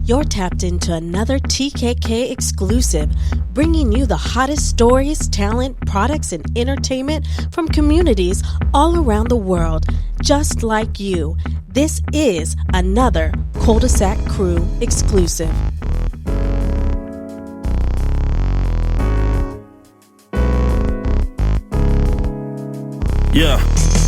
You're tapped into another TKK exclusive, bringing you the hottest stories, talent, products, and entertainment from communities all around the world, just like you. This is another Kuldesac Krew exclusive. Yeah,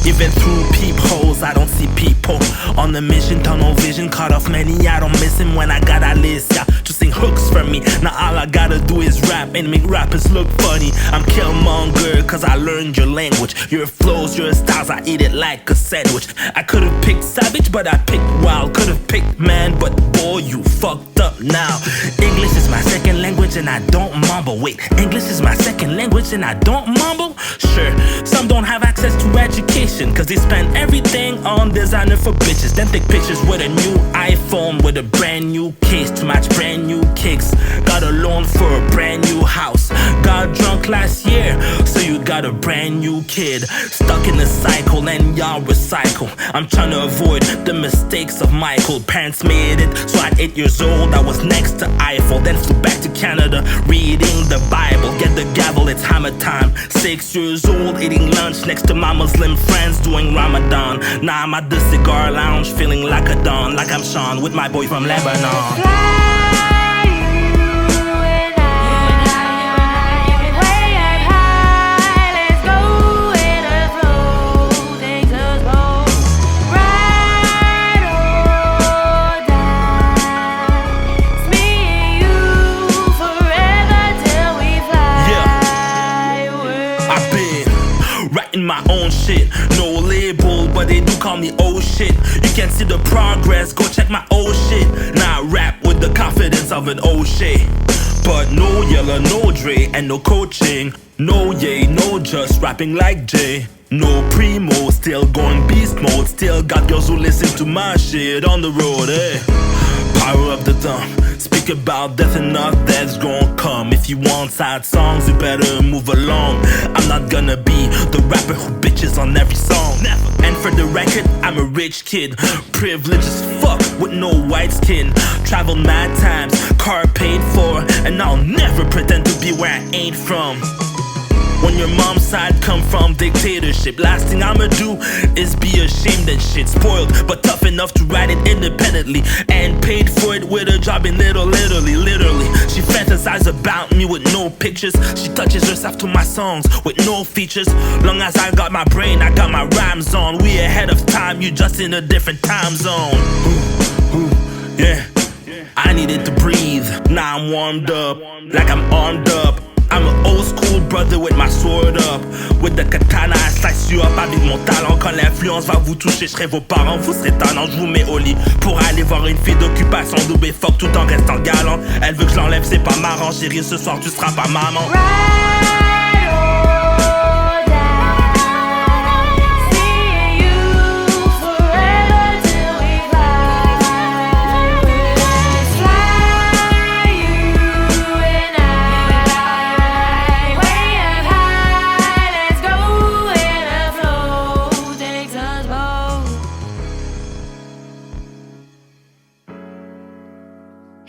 even through peepholes, I don't see people. On a mission, tunnel vision, cut off many, I don't miss him when I got a list. Yeah, just sing hooks for me. Now all I gotta do is rap and make rappers look funny. I'm Killmonger, cause I learned your language. Your flows, your styles, I eat it like a sandwich. I could've picked savage, but I picked wild. Could've picked man, but boy, you fucked up now. English is my second language and I don't mumble. Wait, English is my second language and I don't mumble? Sure, some don't have access to education, cause they spend everything on designer for bitches. Then take pictures with a new iPhone with a brand new case to match brand new kicks. Got a loan for a brand new house. Got drunk last year, so you got a brand new kid. Stuck in a cycle and y'all recycle. I'm trying to avoid the mistakes of Michael. Parents made it, so at 8 years old I was next to Eiffel. Then flew back to Canada, reading the Bible. Get the gavel, it's hammer time. 6 years old, eating lunch next to my Muslim friends doing Ramadan. Now I'm at the cigar lounge, feeling like a don, like I'm Sean with my boy from Lebanon. My own shit, no label, but they do call me oh shit. You can see the progress, go check my old shit. Now I rap with the confidence of an O'Shea. But no Yella, no Dre, and no coaching. No yay, no just rapping like Jay. No primo, still going beast mode. Still got girls who listen to my shit on the road, eh? Power of the dumb. Speak about death and not death's gonna come. If you want sad songs, you better move along. I'm not gonna be the rapper who bitches on every song. Never. And for the record, I'm a rich kid. Privileged as fuck with no white skin. Travel mad times, car paid for, and I'll never pretend to be where I ain't from. When your mom's side come from dictatorship, last thing I'ma do is be ashamed and shit. Spoiled, but tough enough to write it independently. And paid for it with a job in literally. She fantasizes about me with no pictures. She touches herself to my songs with no features. Long as I got my brain, I got my rhymes on. We ahead of time, you just in a different time zone. Yeah, I needed to breathe. Now I'm warmed up, like I'm armed up. I'm an old school brother with my sword up. With the katana, I slice you up avec mon talent. Quand l'influence va vous toucher, je serai vos parents. Vous serez tannant, je vous mets au lit pour aller voir une fille d'occupation double fuck tout en restant galant. Elle veut que je l'enlève, c'est pas marrant. Chérie, ce soir tu seras pas maman.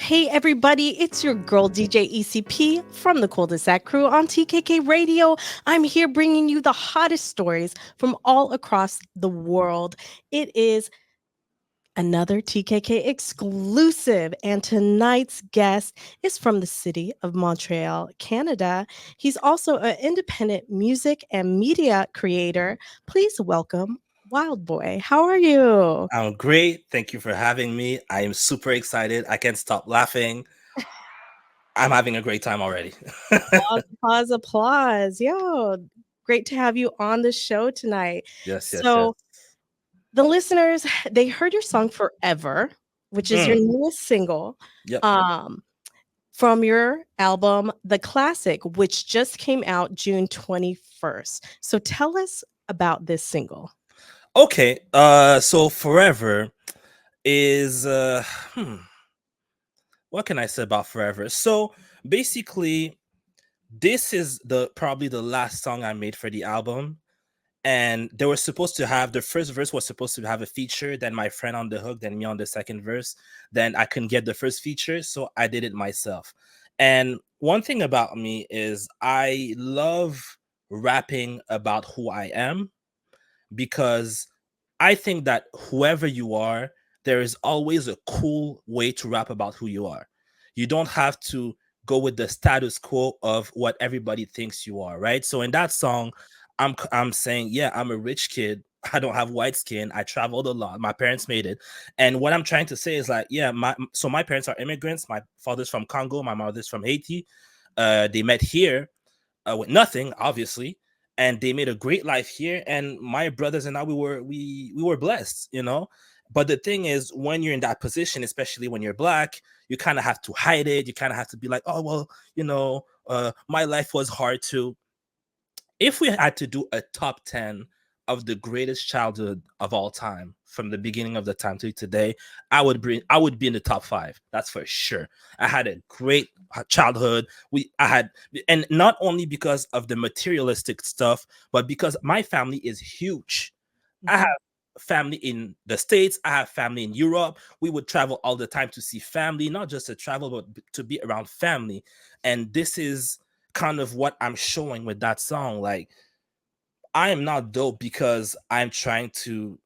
Hey everybody, it's your girl DJ ECP from the Kuldesac Krew on TKK Radio. I'm here bringing you the hottest stories from all across the world. It is another TKK exclusive, and tonight's guest is from the city of Montréal, Canada. He's also an independent music and media creator. Please welcome Wildboy. How are you? I'm great. Thank you for having me. I am super excited. I can't stop laughing. I'm having a great time already. Applause. Yo, great to have you on the show tonight. Yes. The listeners, they heard your song Forever, which is your newest single. Yep. From your album, The Classic, which just came out June 21st. So tell us about this single. Okay, so Forever is what can I say about Forever? So basically, this is probably the last song I made for the album, and they were supposed to have, the first verse was supposed to have a feature, then my friend on the hook, then me on the second verse. Then I couldn't get the first feature, so I did it myself. And one thing about me is I love rapping about who I am, because I think that whoever you are, there is always a cool way to rap about who you are. You don't have to go with the status quo of what everybody thinks you are, right? So in that song, I'm saying, yeah, I'm a rich kid. I don't have white skin. I traveled a lot. My parents made it. And what I'm trying to say is like, yeah, my parents are immigrants. My father's from Congo, my mother's from Haiti. They met here with nothing, obviously, and they made a great life here. And my brothers and I, we were blessed, you know. But the thing is, when you're in that position, especially when you're black, you kind of have to hide it. You kind of have to be like, oh well, my life was hard too. If we had to do a top 10 of the greatest childhood of all time from the beginning of the time to today, I would be in the top 5. That's for sure. I had a great childhood. And not only because of the materialistic stuff, but because my family is huge. I have Mhm. family in the States. I have family in Europe. We would travel all the time to see family, not just to travel, but to be around family. And this is kind of what I'm showing with that song. Like, I am not dope because I'm trying to,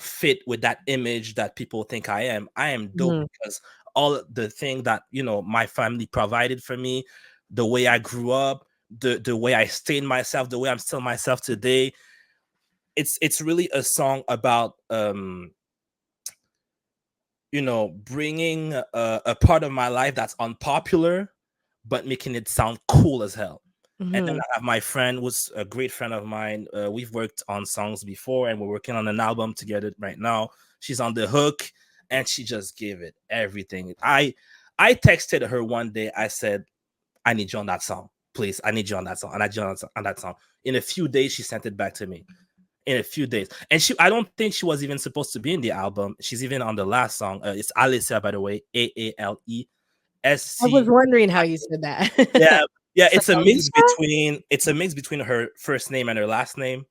fit with that image that people think I am. I am dope Mhm. because all the thing that, my family provided for me, the way I grew up, the way I stayed myself, the way I'm still myself today. It's really a song about bringing a part of my life that's unpopular, but making it sound cool as hell. And then Mhm. I have my friend, who's a great friend of mine. We've worked on songs before, and we're working on an album together right now. She's on the hook, and she just gave it everything. I texted her one day. I said, "I need you on that song, please. I need you on that song, and I need you on that song." In a few days, she sent it back to me. In a few days, and I don't think she was even supposed to be in the album. She's even on the last song. It's Alicia, by the way, I was Aalesc. wondering how you said Yeah, that. yeah, So Alicia? it's a mix between her first name and her last name,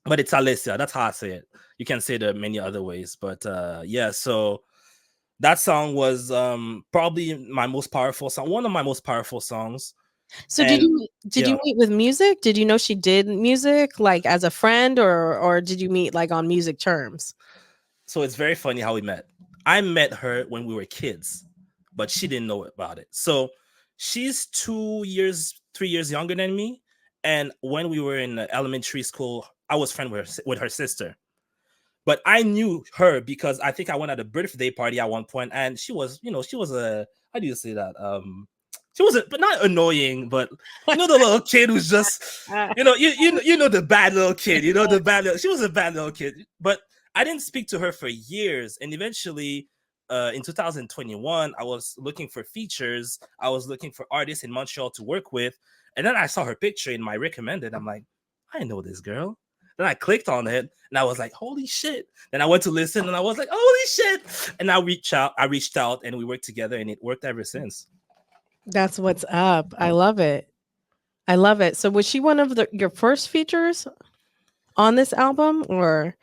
but it's Alicia. That's how I say it. You can say it many other ways, but yeah. So that song was probably my most powerful song, one of my most powerful songs, So and did yeah. you meet with music? Did you know she did music, like, as a friend, or did you meet, like, on music terms? So it's very funny how we met. I met her when we were kids, but she didn't know about it. So she's 2 years, 3 years younger than me. And when we were in elementary school, I was friends with her sister. But I knew her because I think I went at a birthday party at one point, and she was a, how do you say that? She was but not annoying, but the little kid who's just, Uh, the bad little kid, the bad little. She was a bad little kid, but I didn't speak to her for years, and eventually, in 2021, I was looking for features. I was looking for artists in Montreal to work with, and then I saw her picture in my recommended. I'm like, I know this girl. Then I clicked on it and I was like, holy shit. Then I went to listen and I was like, holy shit. And I reached out and we worked together and it worked ever since. that's what's up. I love it. I love it. So was she one of your first features on this album, or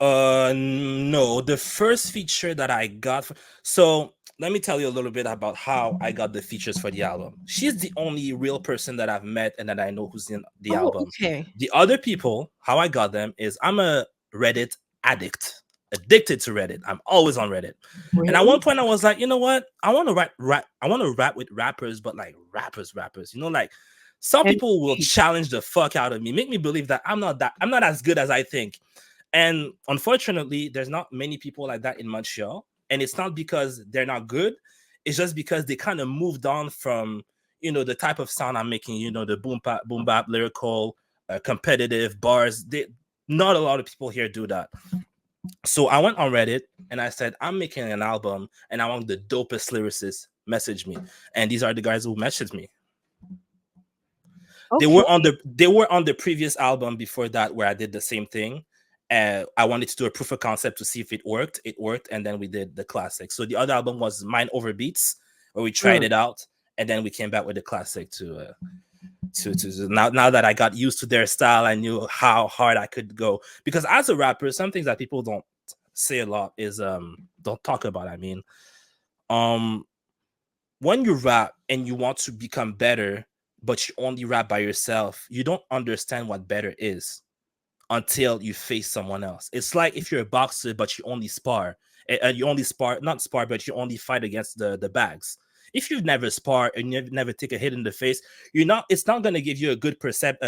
No, the first feature that I got so let me tell you a little bit about how I got the features for the album. She's the only real person that I've met and that I know who's in the Oh, album. okay. The other people, how I got them is I'm a Reddit addict, addicted to Reddit. I'm always on Reddit. And at one Really? point I was like, you know what? I want to I want to rap with rappers, but like rappers, like some people will MC. challenge the fuck out of me, make me believe that I'm not as good as I think. And unfortunately, there's not many people like that in Montreal. And it's not because they're not good. It's just because they kind of moved on from, the type of sound I'm making, the boom bap, lyrical, competitive bars. Not a lot of people here do that. So I went on Reddit and I said, I'm making an album and I want the dopest lyricists message me. And these are the guys who messaged me. Okay. They were on the previous album before that where I did the same thing. I wanted to do a proof of concept to see if it worked. It worked, and then we did the classic. So the other album was Mind Over Beats, where we tried Mm. it out, and then we came back with the classic to Now that I got used to their style, I knew how hard I could go. Because as a rapper, some things that people don't say a lot is don't talk about. I mean, um when you rap and you want to become better, but you only rap by yourself, you don't understand what better is until you face someone else. It's like if you're a boxer, but you only spar, and you only spar, not spar, but you only fight against the bags. If you've never spar and you never take a hit in the face, it's not going to give you a good perception,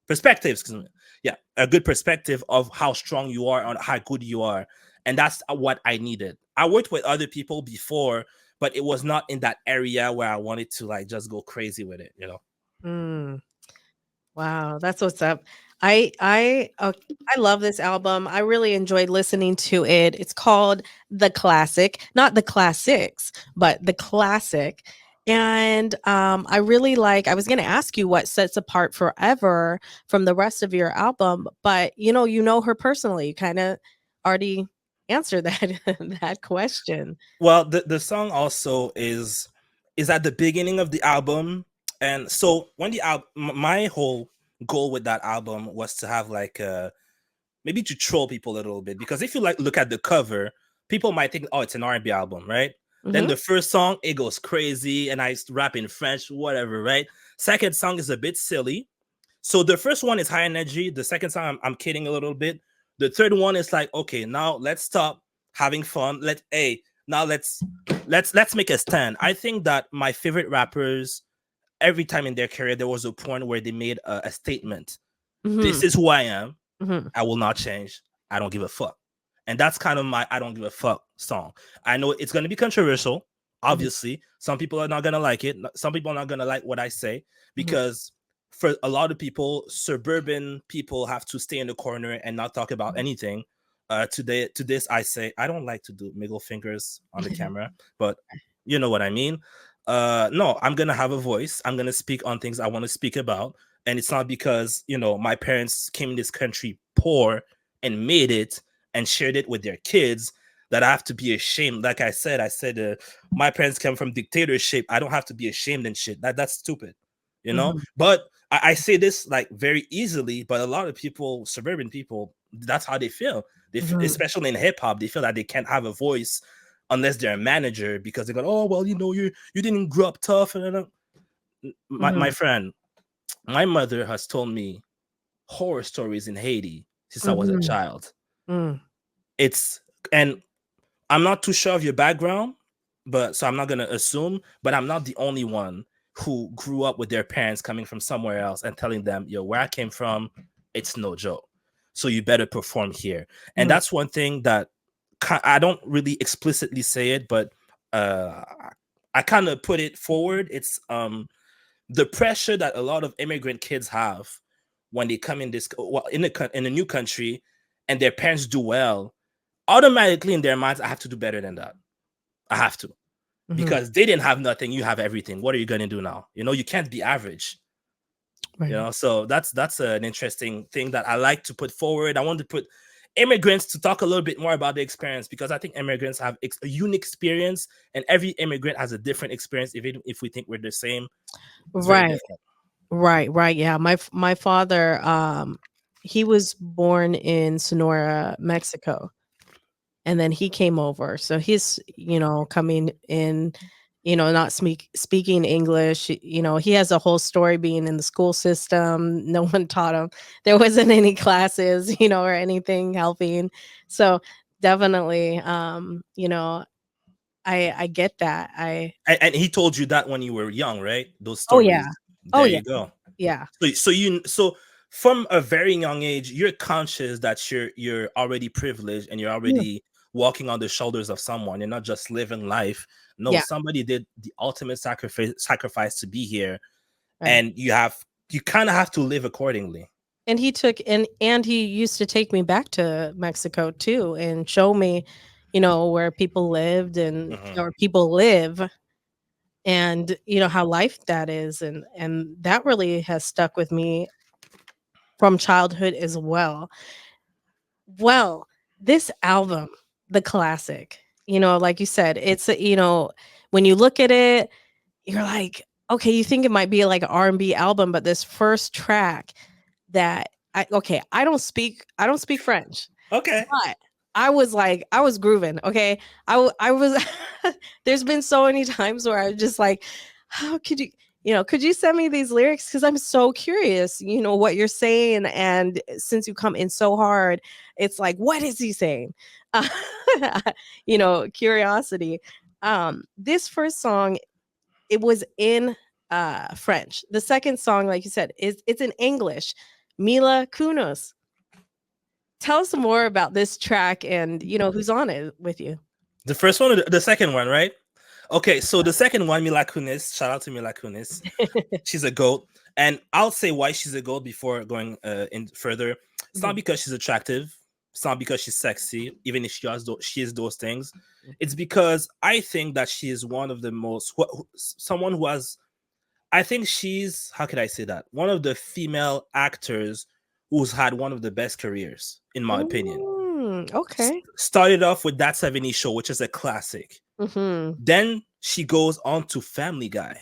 perspective, excuse me. Yeah, a good perspective of how strong you are and how good you are. And that's what I needed. I worked with other people before, but it was not in that area where I wanted to like just go crazy with it, you know. Mm. Wow, that's what's up. I love this album. I really enjoyed listening to it. It's called The Classic, not The Classics, but The Classic. And I really like, I was going to ask you what sets apart Forever from the rest of your album, but you know her personally. You kind of already answered that that question. Well, the song also is at the beginning of the album. And so when the album, my whole goal with that album was to have like maybe to troll people a little bit, because if you like look at the cover, people might think, oh, it's an R&B album, right? Then Hmm. the first song, it goes crazy and I rap in French, whatever, right? Second song is a bit silly. So the first one is high energy. The second song, I'm kidding a little bit. The third one is like, okay, now let's stop having fun. Now let's make a stand. I think that my favorite rappers, every time in their career, there was a point where they made a statement. Hmm. This is who I am. Hmm. I will not change. I don't give a fuck. And that's kind of my I don't give a fuck song. I know it's going to be controversial. Obviously, some people are not going to like it. Some people are not going to like what I say, Hmm. because for a lot of people, suburban people have to stay in the corner and not talk about anything. To this, I say I don't like to do middle fingers on the camera, but you know what I mean. No, I'm gonna have a voice. I'm gonna speak on things I want to speak about, and it's not because my parents came in this country poor and made it and shared it with their kids that I have to be ashamed. Like I said my parents came from dictatorship. I don't have to be ashamed and shit. That's stupid, you know. Hmm. But I say this like very easily, but a lot of people, suburban people, that's how they feel. Hmm. Especially in hip hop, they feel that they can't have a voice unless they're a manager, because they go, oh well, you didn't grow up tough. And my Hmm. friend, my mother has told me horror stories in Haiti since I was a Hmm. child. Hmm. It's and I'm not too sure of your background, but so I'm not gonna assume, but I'm not the only one who grew up with their parents coming from somewhere else and telling them, yo, where I came from, it's no joke. So you better perform here. And Hmm. that's one thing that I don't really explicitly say it, but uh I kind of put it forward. It's the pressure that a lot of immigrant kids have when they come in this in a new country and their parents do well, automatically in their minds, I have to do better than that. I have to, Hmm. because they didn't have nothing, you have everything. What are you gonna do now? You can't be average. Right. So that's an interesting thing that I like to put forward. I want to put immigrants to talk a little bit more about the experience, because I think immigrants have a unique experience, and every immigrant has a different experience. If we think we're the same, it's very Right. different. Right, right, yeah. My father, he was born in Sonora, Mexico, and then he came over. So he's, coming in, not speaking English. He has a whole story being in the school system. No one taught him. There wasn't any classes, or anything helping. So definitely, I get that. And he told you that when you were young, right? Those Oh yeah. stories. Oh There yeah. you go. Yeah. So from a very young age, you're conscious that you're already privileged and you're Yeah. already walking on the shoulders of someone. You're not just living life. No, Yeah. somebody did the ultimate sacrifice to be here, Right. and you kind of have to live accordingly. And he took and he used to take me back to Mexico too and show me, where people lived and Hmm. or people live and how life that is and that really has stuck with me from childhood as well. Well, this album, The Classic, like you said, it's when you look at it, you're like okay, you think it might be like an R&B album, but this first track that I don't speak French, Okay. but I was like, I was grooving. Okay, I was. There's been so many times where I was just like, how could you? Could you send me these lyrics? Because I'm so curious, what you're saying. And since you come in so hard, it's like, what is he saying? Uh, curiosity. This first song, it was in French. The second song, like you said, it's in English. Mila Kunis. Tell us some more about this track and who's on it with you. The first one or the second one, right? Okay, so the second one, Mila Kunis. Shout out to Mila Kunis. She's a goat, and I'll say why she's a goat before going in further. It's not because she's attractive. It's not because she's sexy, even if she is those things. It's because I think that she is one of the most someone who has. I think she's, how could I say that? One of the female actors who's had one of the best careers, in my opinion. Okay. Started off with That 70s Show, which is a classic. Mm-hmm. Then she goes on to Family Guy.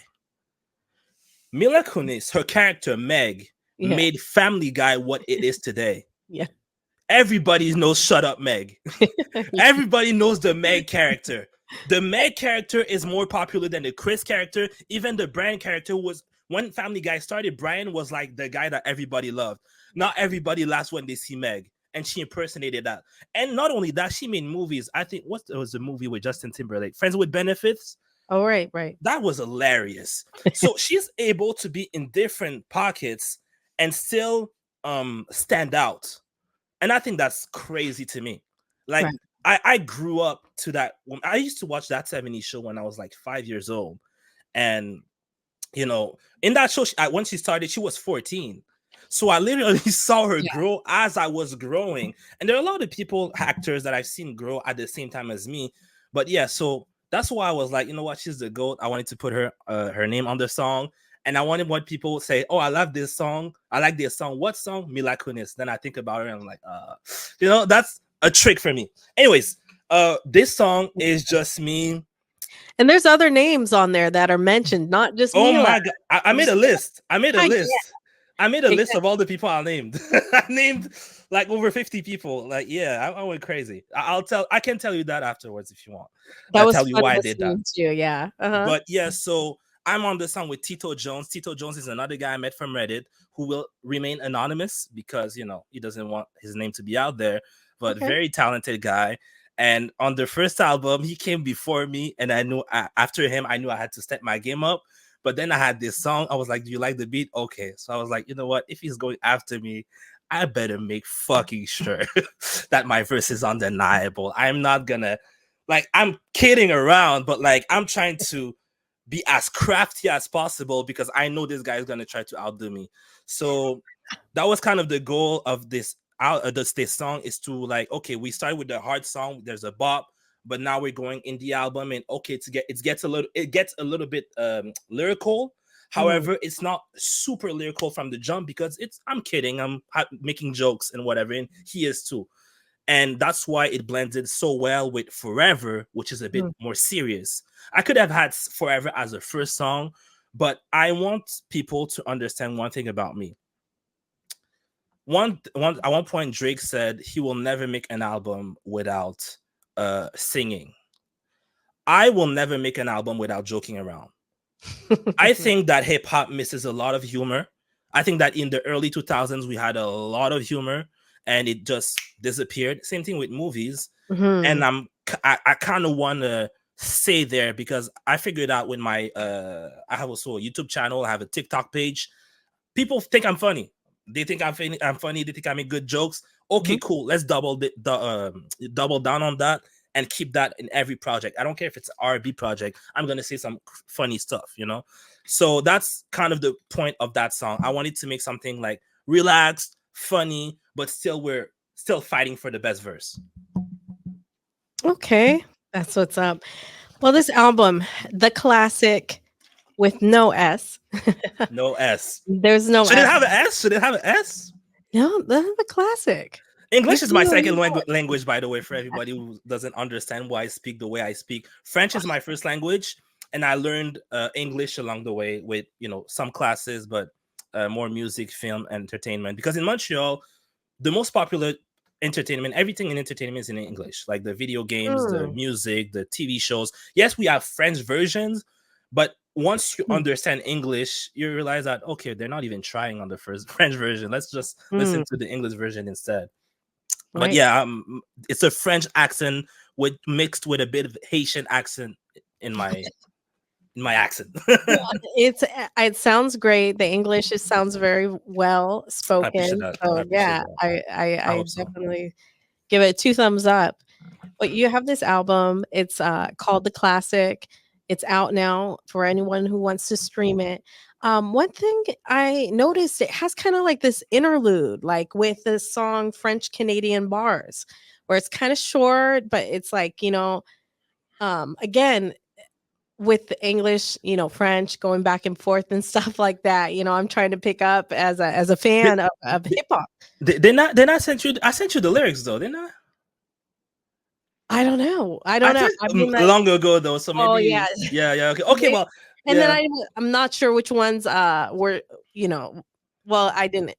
Mila Kunis, her character Meg, made Family Guy what it is today. Yeah. Everybody knows Shut Up Meg. Everybody knows the Meg character. The Meg character is more popular than the Chris character. Even the Brian character was, when Family Guy started, Brian was like the guy that everybody loved. Not everybody laughs when they see Meg. And she impersonated that. And not only that, she made movies. I think, what was the movie with Justin Timberlake? Friends with Benefits? Oh, right. That was hilarious. So she's able to be in different pockets and still stand out. And I think that's crazy to me. Like, I grew up to that. I used to watch That 70s Show when I was like 5 years old. And, in that show, when she started, she was 14. So I literally saw her grow as I was growing. And there are a lot of actors that I've seen grow at the same time as me. But yeah, so that's why I was like, you know what, she's the GOAT. I wanted to put her name on the song. And I wanted what people would say, oh, I love this song. I like this song. What song? Mila Kunis. Then I think about her and I'm like, that's a trick for me. Anyways, this song is just me. And there's other names on there that are mentioned, not just Mila. My God. I made a list. I made a list of all the people I named. I named like over 50 people. Like, yeah, I went crazy. I can tell you that afterwards if you want. I'll tell you why I did that. Yeah. But yeah, so I'm on the song with Tito Jones. Tito Jones is another guy I met from Reddit who will remain anonymous because, he doesn't want his name to be out there, but very talented guy. And on the first album, he came before me, and I knew after him, I knew I had to step my game up. But then I had this song. I was like, do you like the beat? Okay. So I was like, you know what? If he's going after me, I better make fucking sure that my verse is undeniable. I'm not gonna, I'm kidding around, but I'm trying to be as crafty as possible because I know this guy is gonna try to outdo me. So that was kind of the goal of this song, is to okay, we started with the hard song. There's a bop. But now we're going in the album, and okay, it gets a little bit lyrical. However, it's not super lyrical from the jump because I'm kidding, I'm making jokes and whatever, and he is too. And that's why it blended so well with Forever, which is a bit more serious. I could have had Forever as a first song, but I want people to understand one thing about me. At one point, Drake said he will never make an album without singing. I will never make an album without joking around. I think that hip hop misses a lot of humor. I think that in the early 2000s we had a lot of humor and it just disappeared. Same thing with movies. And I kind of want to stay there because I figured out with my I have also a YouTube channel, I have a TikTok page. People think I'm funny. They think I'm funny. They think I make good jokes. Okay, cool. Let's double down on that and keep that in every project. I don't care if it's an R&B project. I'm gonna say some funny stuff, So that's kind of the point of that song. I wanted to make something like relaxed, funny, but we're still fighting for the best verse. Okay, that's what's up. Well, this album, the classic with no S. No S. There's no. Should it have an S? Should it have an S? No, that's the classic. English is my second language, by the way, for everybody who doesn't understand why I speak the way I speak. French is my first language. and I learned English along the way with some classes, but more music, film, entertainment. Because in Montreal, the most popular entertainment, everything in entertainment is in English, like the video games, the music, the TV shows. Yes, we have French versions, but once you understand English, you realize that okay, they're not even trying on the first French version. Let's just listen to the English version instead. But Right. yeah, it's a French accent with mixed with a bit of Haitian accent in my accent. Well, it sounds great. The English sounds very well I appreciate spoken. that. I So appreciate yeah, that. I I hope so. definitely give it 2 thumbs up. But you have this album, it's, called The Classic. It's out now for anyone who wants to stream it. One thing I noticed, it has kinda like this interlude, like, with the song French Canadian Bars, where it's kinda short, but it's like, again, with the English, French going back and forth and stuff like that, I'm trying to pick up as a They, fan of they, hip hop. they not sent you. I sent you the lyrics though, didn't I? I don't know. I I don't know. think I mean, like, long ago though, so oh, yeah. maybe yeah. Okay, okay, May well and then yeah. I'm not sure which ones, were, you know well, I didn't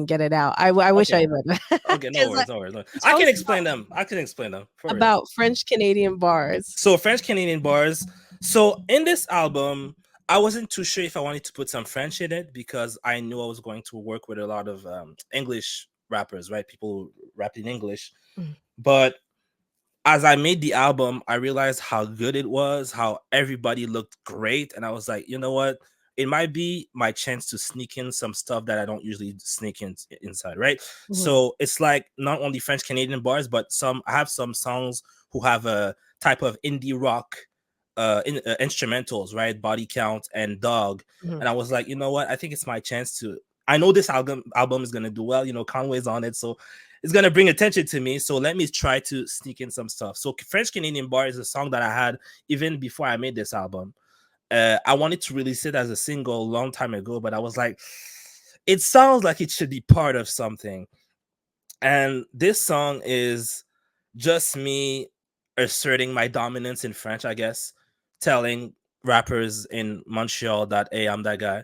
get it out. I wish Okay, I would. okay, no 'Cause, worries, no worries. No worries. you I told can me explain them. I can explain them for real. about French Canadian bars. So French Canadian bars. So in this album, I wasn't too sure if I wanted to put some French in it because I knew I was going to work with a lot of English rappers, right? People rapping English. Mm, But as I made the album, I realized how good it was, how everybody looked great. And I was like, you know what? It might be my chance to sneak in some stuff that I don't usually sneak in inside, right? mhm, So it's like not only French Canadian bars, but I have some songs who have a type of indie rock instrumentals, right? Body Count and Dog. mhm, And I was like, you know what? I think it's my chance to. I know this album is gonna do well. Conway's on it, so it's gonna bring attention to me. So let me try to sneak in some stuff. So French Canadian Bar is a song that I had even before I made this album. I wanted to release it as a single a long time ago, but I was like, it sounds like it should be part of something. And this song is just me asserting my dominance in French, I guess, telling rappers in Montreal that hey, I'm that guy.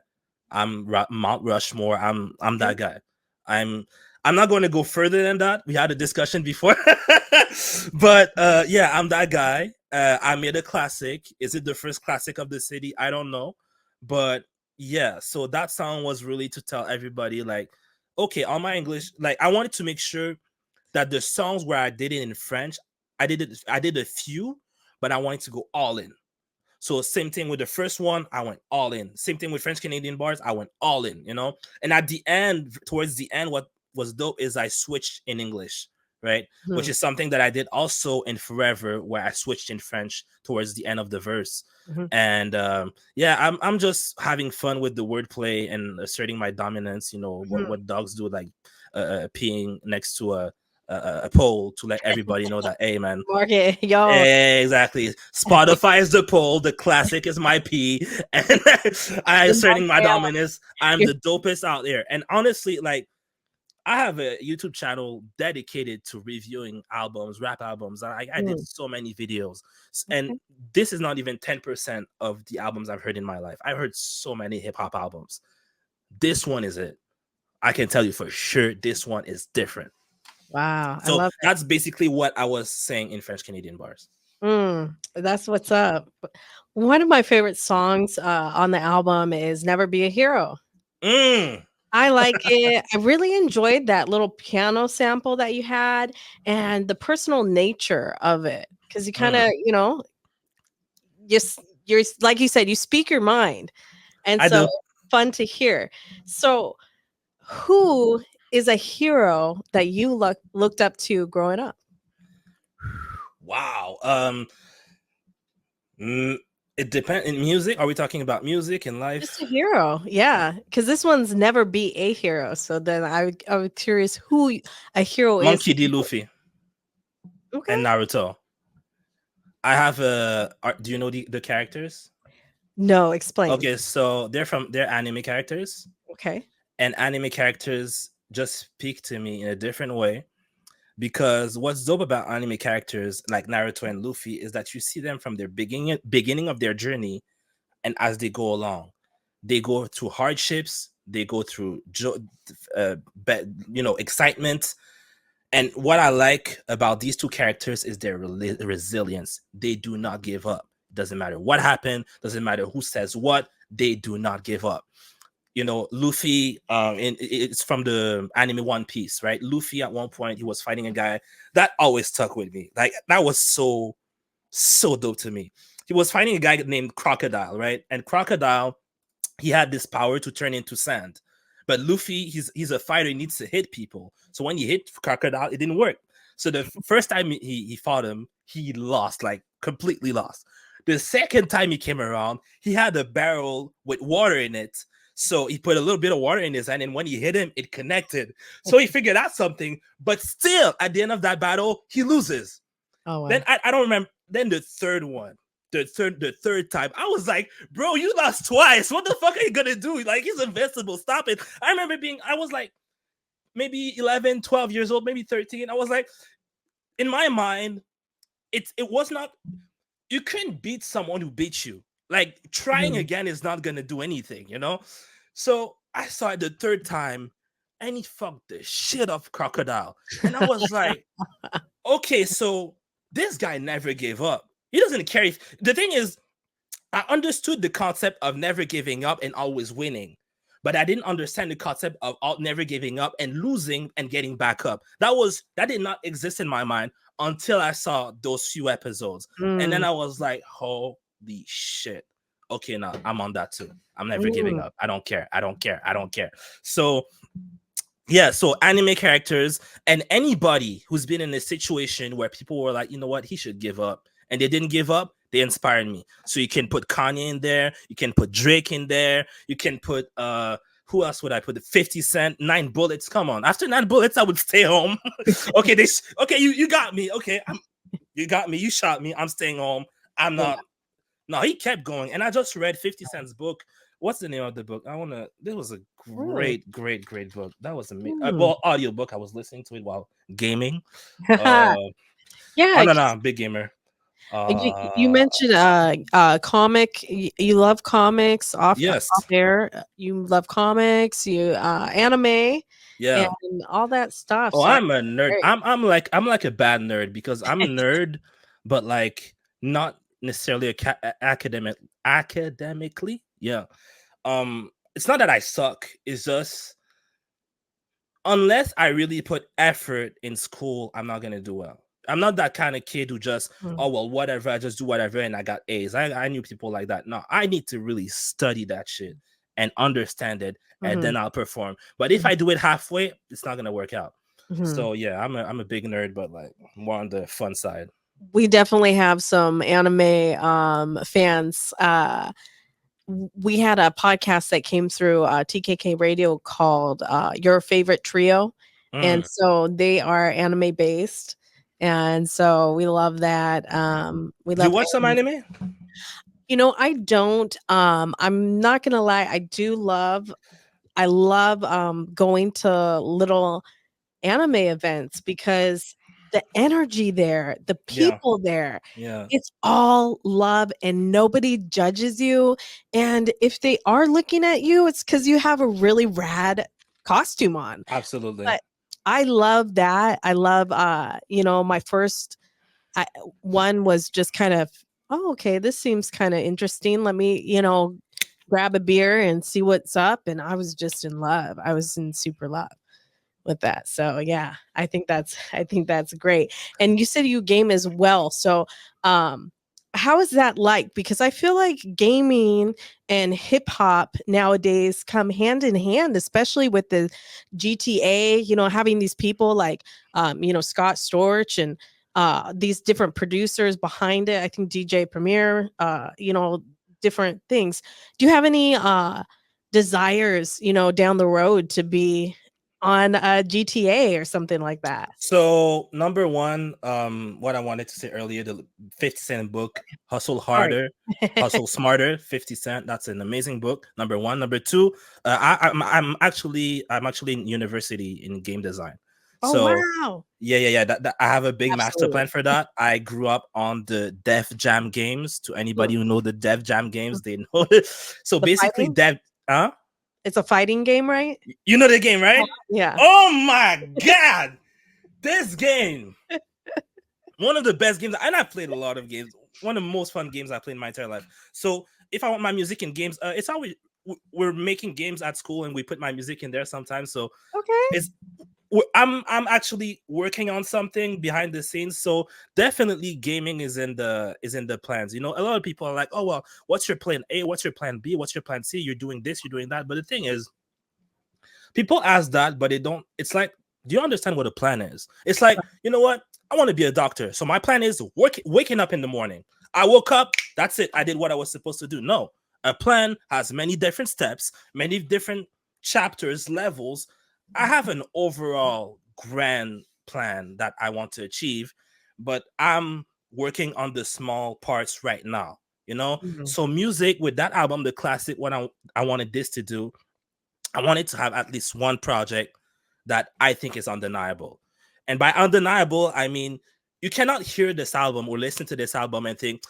Mount Rushmore. I'm okay, that guy. I'm I'm not going to go further than that. We had a discussion before, but yeah, I'm that guy. I made a classic. Is it the first classic of the city? I don't know, but yeah. So that song was really to tell everybody like, okay, all my English, like I wanted to make sure that the songs where I did it in French, I did a few, but I wanted to go all in. So same thing with the first one, I went all in. Same thing with French Canadian bars, I went all in, you know. And at the end, towards the end, what was dope is I switched in English, right? Which mhm, is something that I did also in Forever, where I switched in French towards the end of the verse. mhm, And yeah, I'm just having fun with the wordplay and asserting my dominance. You know mhm. what dogs do, like peeing next to a pole to let everybody know that hey man. Market, y'all. Exactly. Spotify is the poll. The classic is my P. And I In asserting my Montreal. dominance. I'm You're the dopest out there. And honestly, like I have a YouTube channel dedicated to reviewing albums, rap albums. I did mm, so many videos. And okay. this is not even 10% of the albums I've heard in my life. I've heard so many hip hop albums. This one is it. I can tell you for sure this one is different. Wow, I So love it. that's basically what I was saying in French Canadian bars. That's what's up. One of my favorite songs, on the album is "Never Be a Hero." Mm, I like it. I really enjoyed that little piano sample that you had and the personal nature of it because you mm. kinda, just you're like you said, you speak your mind, and I so do. it's fun to hear. So, who is a hero that you looked up to growing up? Wow. Mm, it depends. In music, are we talking about music in Just life? a hero, yeah, because this one's never be a hero, so then I was curious who a hero is Monkey to D. you. Luffy and Okay. Naruto. I have a. Do you know the characters? No, explain. Okay, so they're anime characters, Okay. and anime characters just speak to me in a different way. because what's dope about anime characters like Naruto and Luffy is that you see them from their beginning of their journey, and as they go along, they go through hardships, they go through excitement. And what I like about these two characters is their resilience. They do not give up. Doesn't matter what happened, doesn't matter who says what, they do not give up. Luffy, it's from the anime One Piece, right? Luffy at one point, he was fighting a guy that always stuck with me. Like, that was so dope to me. He was fighting a guy named Crocodile, right? And Crocodile, he had this power to turn into sand. But Luffy, he's a fighter, he needs to hit people. So when he hit Crocodile, it didn't work. So the first time he fought him, he lost, like completely lost. The second time he came around, he had a barrel with water in it. So he put a little bit of water in his hand, and when he hit him, it connected. So he figured out something, but still, at the end of that battle, he loses. Oh, wow. Then I don't remember. Then the third time, I was like, bro, you lost twice. What the fuck are you gonna do? Like, he's invincible. Stop it. I remember I was like maybe 11, 12 years old, maybe 13. I was like, in my mind, it was not, you couldn't beat someone who beat you. Like, trying again is not gonna do anything, So I saw it the third time, and he fucked the shit off Crocodile. And I was like, okay, so this guy never gave up. He doesn't care the thing is, I understood the concept of never giving up and always winning, but I didn't understand the concept of never giving up and losing and getting back up. That did not exist in my mind until I saw those few episodes. And then I was like, holy shit. Okay, now I'm on that too. I'm never giving up. I don't care. So yeah, so anime characters and anybody who's been in a situation where people were like, you know what, he should give up, and they didn't give up, they inspired me. So you can put Kanye in there, you can put Drake in there, you can put who else would I put? 50 Cent, 9 Bullets. Come on, after 9 Bullets, I would stay home. Okay, you got me. Okay, you got me. You shot me. I'm staying home. I'm not. No, he kept going, and I just read 50 Cent's book. What's the name of the book? This was a great book. That was amazing. Audio book. I was listening to it while gaming. Yeah, no, big gamer. you mentioned comic. You love comics off air. You love comics. You anime. Yeah, and all that stuff. Oh, so I'm a nerd. I'm like a bad nerd because I'm a nerd, but like not necessarily academically. Yeah. It's not that I suck. It's just unless I really put effort in school, I'm not gonna do well. I'm not that kind of kid who just, oh, well, whatever, I just do whatever and I got A's. I knew people like that. No, I need to really study that shit and understand it, and then I'll perform. But if I do it halfway, it's not going to work out. So, yeah, I'm a big nerd, but like more on the fun side. We definitely have some anime fans. We had a podcast that came through TKK Radio called Your Favorite Trio. And so they are anime based. And so we love that. We love. Do you watch some anime? I don't. I'm not gonna lie. I love going to little anime events because the energy there, the people there, it's all love and nobody judges you. And if they are looking at you, it's because you have a really rad costume on. Absolutely. But I love that. I love, my first one was just kind of, okay, this seems kind of interesting. Let me, grab a beer and see what's up. And I was just in love. I was in super love with that. So yeah, I think that's great. And you said you game as well. So, how is that like? Because I feel like gaming and hip hop nowadays come hand in hand, especially with the GTA, having these people like, Scott Storch and these different producers behind it. I think DJ Premier, different things. Do you have any desires, down the road to be on a GTA or something like that? So number one, what I wanted to say earlier, the 50 Cent book, Hustle Harder, Hustle Smarter, 50 Cent. That's an amazing book. Number one. Number two, I'm actually in university in game design. Oh, So wow. yeah. That I have a big master Absolutely. plan for that. I grew up on the Def Jam games. To Mm, anybody who know the Def Jam mm. games, they know it. So The basically, fighting? Def, huh? It's a fighting game, right? You know the game, Uh, right? yeah. Oh my god, this game, one of the best games, and I've played a lot of games. One of the most fun games I played in my entire life. So if I want my music in games, it's always we're making games at school, and we put my music in there sometimes. So Okay. it's I'm actually working on something behind the scenes, so definitely gaming is in the plans. You know, a lot of people are like, oh well, what's your plan A, what's your plan B, what's your plan C, you're doing this, you're doing that. But the thing is, people ask that, but they don't. It's like, do you understand what a plan is? It's like, you know what, I want to be a doctor, so my plan is waking up in the morning. I woke up, that's it, I did what I was supposed to do. No, a plan has many different steps, many different chapters, levels. I have an overall grand plan that I want to achieve, but I'm working on the small parts right now, you know. Mhm. So music, with that album, the classic, what I wanted this to do, I wanted to have at least one project that I think is undeniable. And by undeniable, I mean you cannot hear this album or listen to this album and think,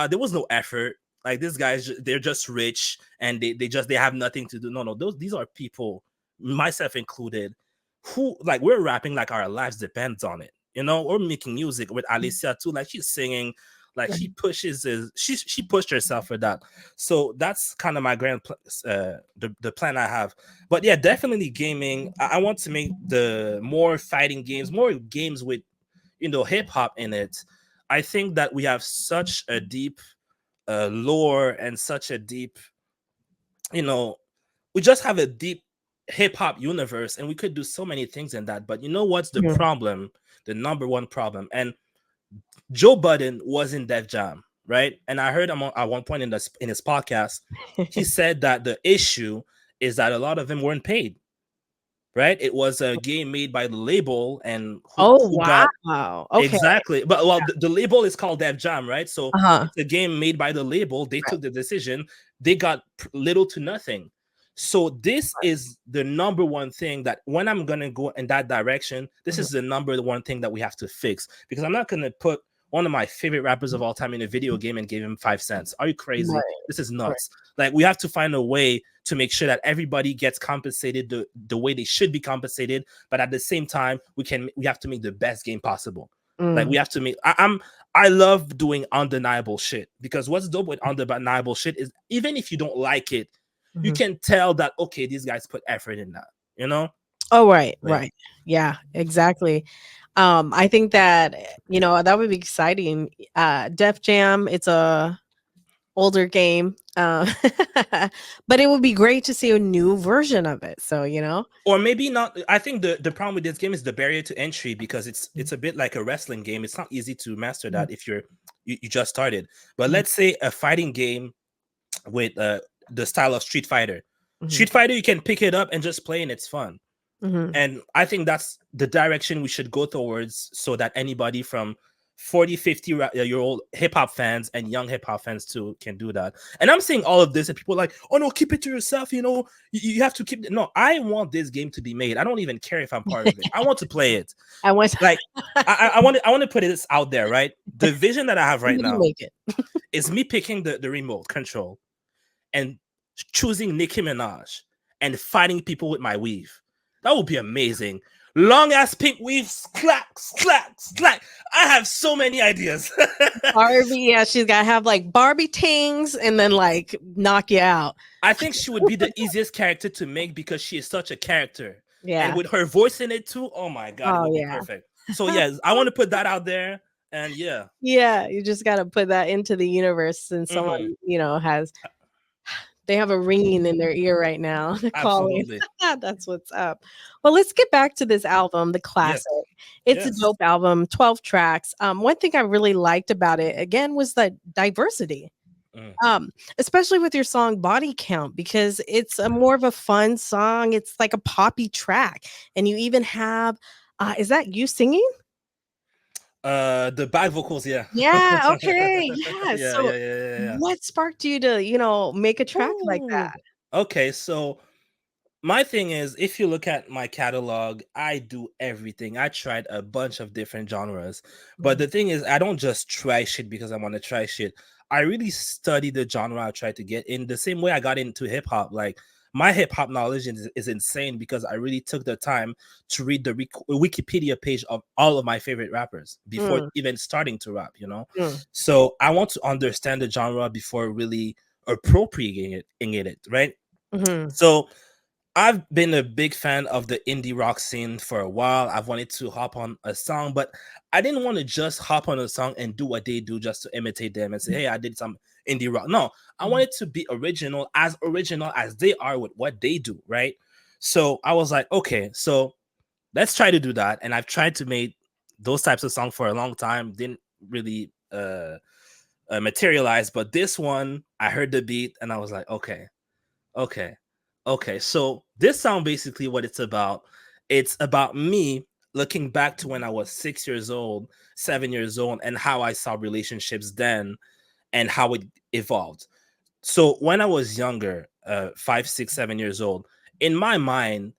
there was no effort. Like these guys, they're just rich and they have nothing to do. No, these are people, myself included, who, like, we're rapping like our lives depends on it. You know, we're making music with Alicia too. Like she's singing, like she pushes she pushed herself for that. So that's kind of my the plan I have. But yeah, definitely gaming. I want to make the more fighting games, more games with, you know, hip hop in it. I think that we have such a deep lore and such a deep, you know, we just have a deep hip hop universe, and we could do so many things in that. But you know what's the Mhm. problem? The number one problem, and Joe Budden was in Def Jam, right? And I heard him at one point in his podcast, he said that the issue is that a lot of them weren't paid, right? It was a game made by the label, and Oh, who got wow. Okay. exactly. But well, the label is called Def Jam, right? So Uh-huh. it's a game made by the label. They Right. took the decision. They got little to nothing. So this is the number one thing that when I'm gonna go in that direction, this Mhm. is the number one thing that we have to fix, because I'm not gonna put one of my favorite rappers of all time in a video game and give him 5 cents. Are you crazy? Right. This is Right. nuts. Like, we have to find a way to make sure that everybody gets compensated the way they should be compensated, but at the same time, we have to make the best game possible. Like, Mm. we have to make. I love doing undeniable shit, because what's dope with undeniable shit is, even if you don't like it, you Mhm. can tell that, okay, these guys put effort in that. You know? Oh, right, Yeah. right. Yeah, exactly. I think that, that would be exciting. Def Jam, it's a older game, but it would be great to see a new version of it. So, Or maybe not. I think the problem with this game is the barrier to entry, because Mhm. it's a bit like a wrestling game. It's not easy to master Mhm. that if you just started. But Mhm. let's say a fighting game with the style of Street Fighter. Mhm. Street Fighter, you can pick it up and just play, and it's fun. Mhm. And I think that's the direction we should go towards, so that anybody from 40, 50 year old hip hop fans and young hip hop fans too can do that. And I'm saying all of this, and people are like, oh no, keep it to yourself. You know, you have to keep it. No, I want this game to be made. I don't even care if I'm part of it. I want to play it. I want Like, I want to put this out there, right? The vision that I have right somebody now make it. is me picking the remote control and choosing Nicki Minaj and fighting people with my weave. That would be amazing. Long ass pink weaves, clack, clack, clack. I have so many ideas. Barbie, yeah, she's gotta have like Barbie tings and then like knock you out. I think she would be the easiest character to make, because she is such a character. And Yeah. with her voice in it too, oh my God, it Oh would be yeah. perfect. So, yes, I want to put that out there. And yeah. Yeah, you just gotta put that into the universe, and Hmm. someone, they have a ringing in their ear right now calling. Absolutely. That's what's up. Well, let's get back to this album, the Yes. classic. It's a Yes. dope album, 12 tracks. One thing I really liked about it, again, was the diversity. Mm. Um, Especially with your song Body Count, because it's a more of a fun song. It's like a poppy track. And you even have is that you singing? The back vocals, yeah. Yeah, okay. Yeah. So Yeah. what sparked you to, make a track like Ooh. that? Okay, so My thing is, if you look at my catalog, I do everything. I tried a bunch of different genres. But Mhm. the thing is, I don't just try shit because I want to try shit. I really study the genre I try to get in, the same way I got into hip hop. Like, my hip hop knowledge is insane because I really took the time to read the Wikipedia page of all of my favorite rappers before Mm, even starting to rap, you know? mm, So I want to understand the genre before really appropriating it, right? mhm, So I've been a big fan of the indie rock scene for a while. I've wanted to hop on a song, but I didn't want to just hop on a song and do what they do just to imitate them and say, hey, I did some indie rock. No, I mhm. wanted to be original as they are with what they do, right? So I was like, okay, so let's try to do that. And I've tried to make those types of songs for a long time, didn't really materialize. But this one, I heard the beat and I was like, okay, okay. Okay. So this song basically what it's about me looking back to when I was 6 years old, 7 years old, and how I saw relationships then and how it evolved. So when I was younger, 5, 6, 7 years old, in my mind,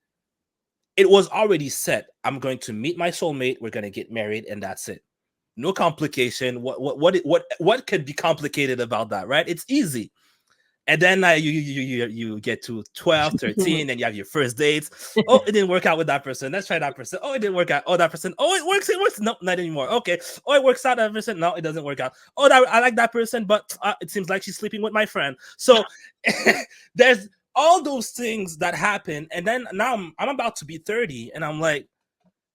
it was already set. I'm going to meet my soulmate, we're gonna get married, and that's it. No complication. What could be complicated about that, right? It's easy. And then you get to 12, 13, and you have your first dates. Oh, it didn't work out with that person. Let's try that person. Oh, it didn't work out. Oh, that person. Oh, it works. It works. No, not anymore. Okay. Oh, it works out. That person. No, it doesn't work out. Oh, I like that person, but it seems like she's sleeping with my friend. So there's all those things that happen. And then now I'm about to be 30, and I'm like,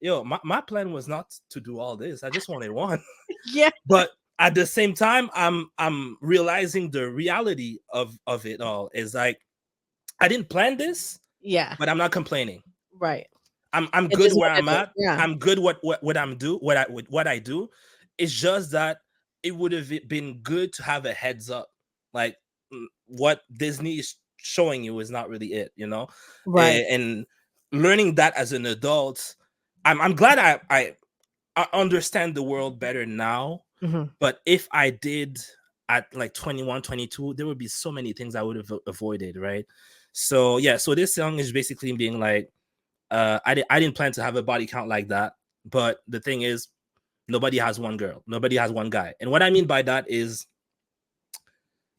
yo, my plan was not to do all this. I just wanted one. Yeah, But at the same time, I'm realizing the reality of it all is like I didn't plan this, yeah, but I'm not complaining. right. I'm It good is where what it I'm is. at. Yeah. I'm good what I'm do what I with what I do. It's just that it would have been good to have a heads up. Like, what Disney is showing you is not really it, you know? Right. And learning that as an adult, I'm glad I understand the world better now. Mhm. But if I did at like 21, 22, there would be so many things I would have avoided, right? So yeah, so this song is basically being like, I didn't plan to have a body count like that, but the thing is, nobody has one girl, nobody has one guy, and what I mean by that is,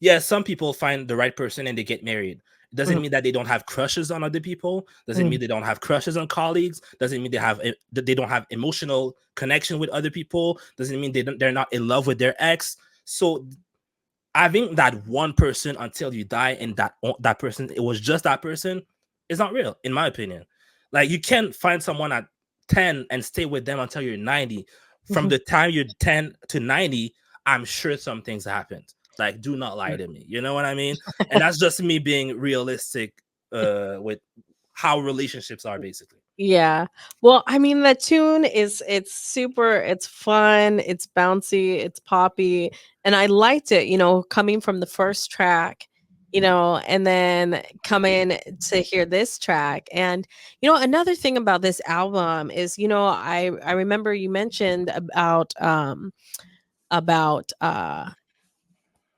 yeah, some people find the right person and they get married. It doesn't Mhm. mean that they don't have crushes on other people. Doesn't Mhm. mean they don't have crushes on colleagues. Doesn't mean that they don't have emotional connection with other people. Doesn't mean they're not in love with their ex. So having that one person until you die, and that person, it was just that person, is not real, in my opinion. Like, you can't find someone at 10 and stay with them until you're 90. From Mhm. the time you're 10 to 90, I'm sure some things happened. Like, do not lie to me, you know what I mean? And that's just me being realistic with how relationships are, basically. Yeah. Well, I mean, the tune is it's super, it's fun, it's bouncy, it's poppy, and I liked it, coming from the first track, and then coming to hear this track. And another thing about this album is, I remember you mentioned about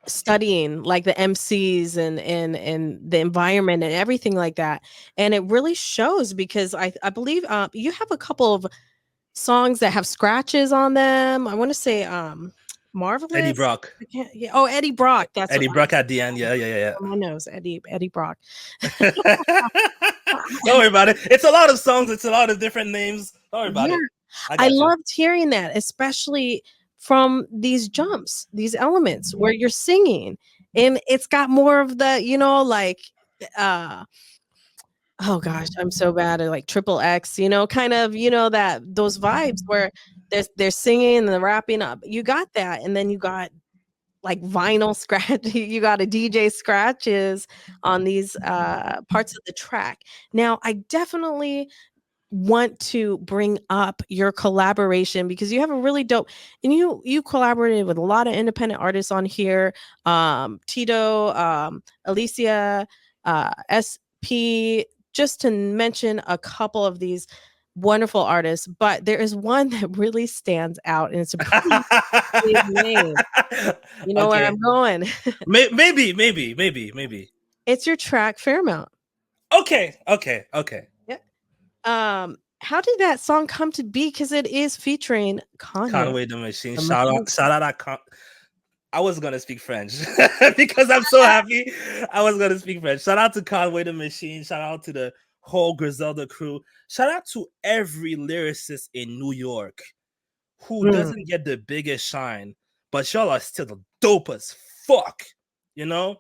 studying like the MCs and the environment and everything like that. And it really shows because I believe you have a couple of songs that have scratches on them. I want to say Eddie Marvelous. Brock. I can't, yeah. Oh, Eddie Brock. That's what Eddie Brock at the end. Yeah, yeah, on my nose. Eddie Brock. yeah. Don't worry about it. It's a lot of songs. It's a lot of different names. Don't worry about Yeah. it. I I got you. loved hearing that, especially from these jumps, these elements where you're singing and it's got more of the, like uh oh gosh, I'm so bad at like triple X, kind of, that those vibes where they're singing and they're rapping up. You got that, and then you got like vinyl scratch, you got a DJ scratches on these parts of the track. Now, I definitely want to bring up your collaboration because you have a really dope and you collaborated with a lot of independent artists on here, Tito, Alicia, SP, just to mention a couple of these wonderful artists, but there is one that really stands out and it's a pretty big name. You know where Okay. I'm going. Maybe. It's your track Fairmount. Okay, okay, okay. Yeah. How did that song come to be? Because it is featuring Kanye. Conway the Machine. The Shout out. I was gonna speak French because I'm so happy. I was gonna speak French. Shout out to Conway the Machine. Shout out to the whole Griselda crew. Shout out to every lyricist in New York who Mm, doesn't get the biggest shine, but y'all are still the dope as fuck. You know.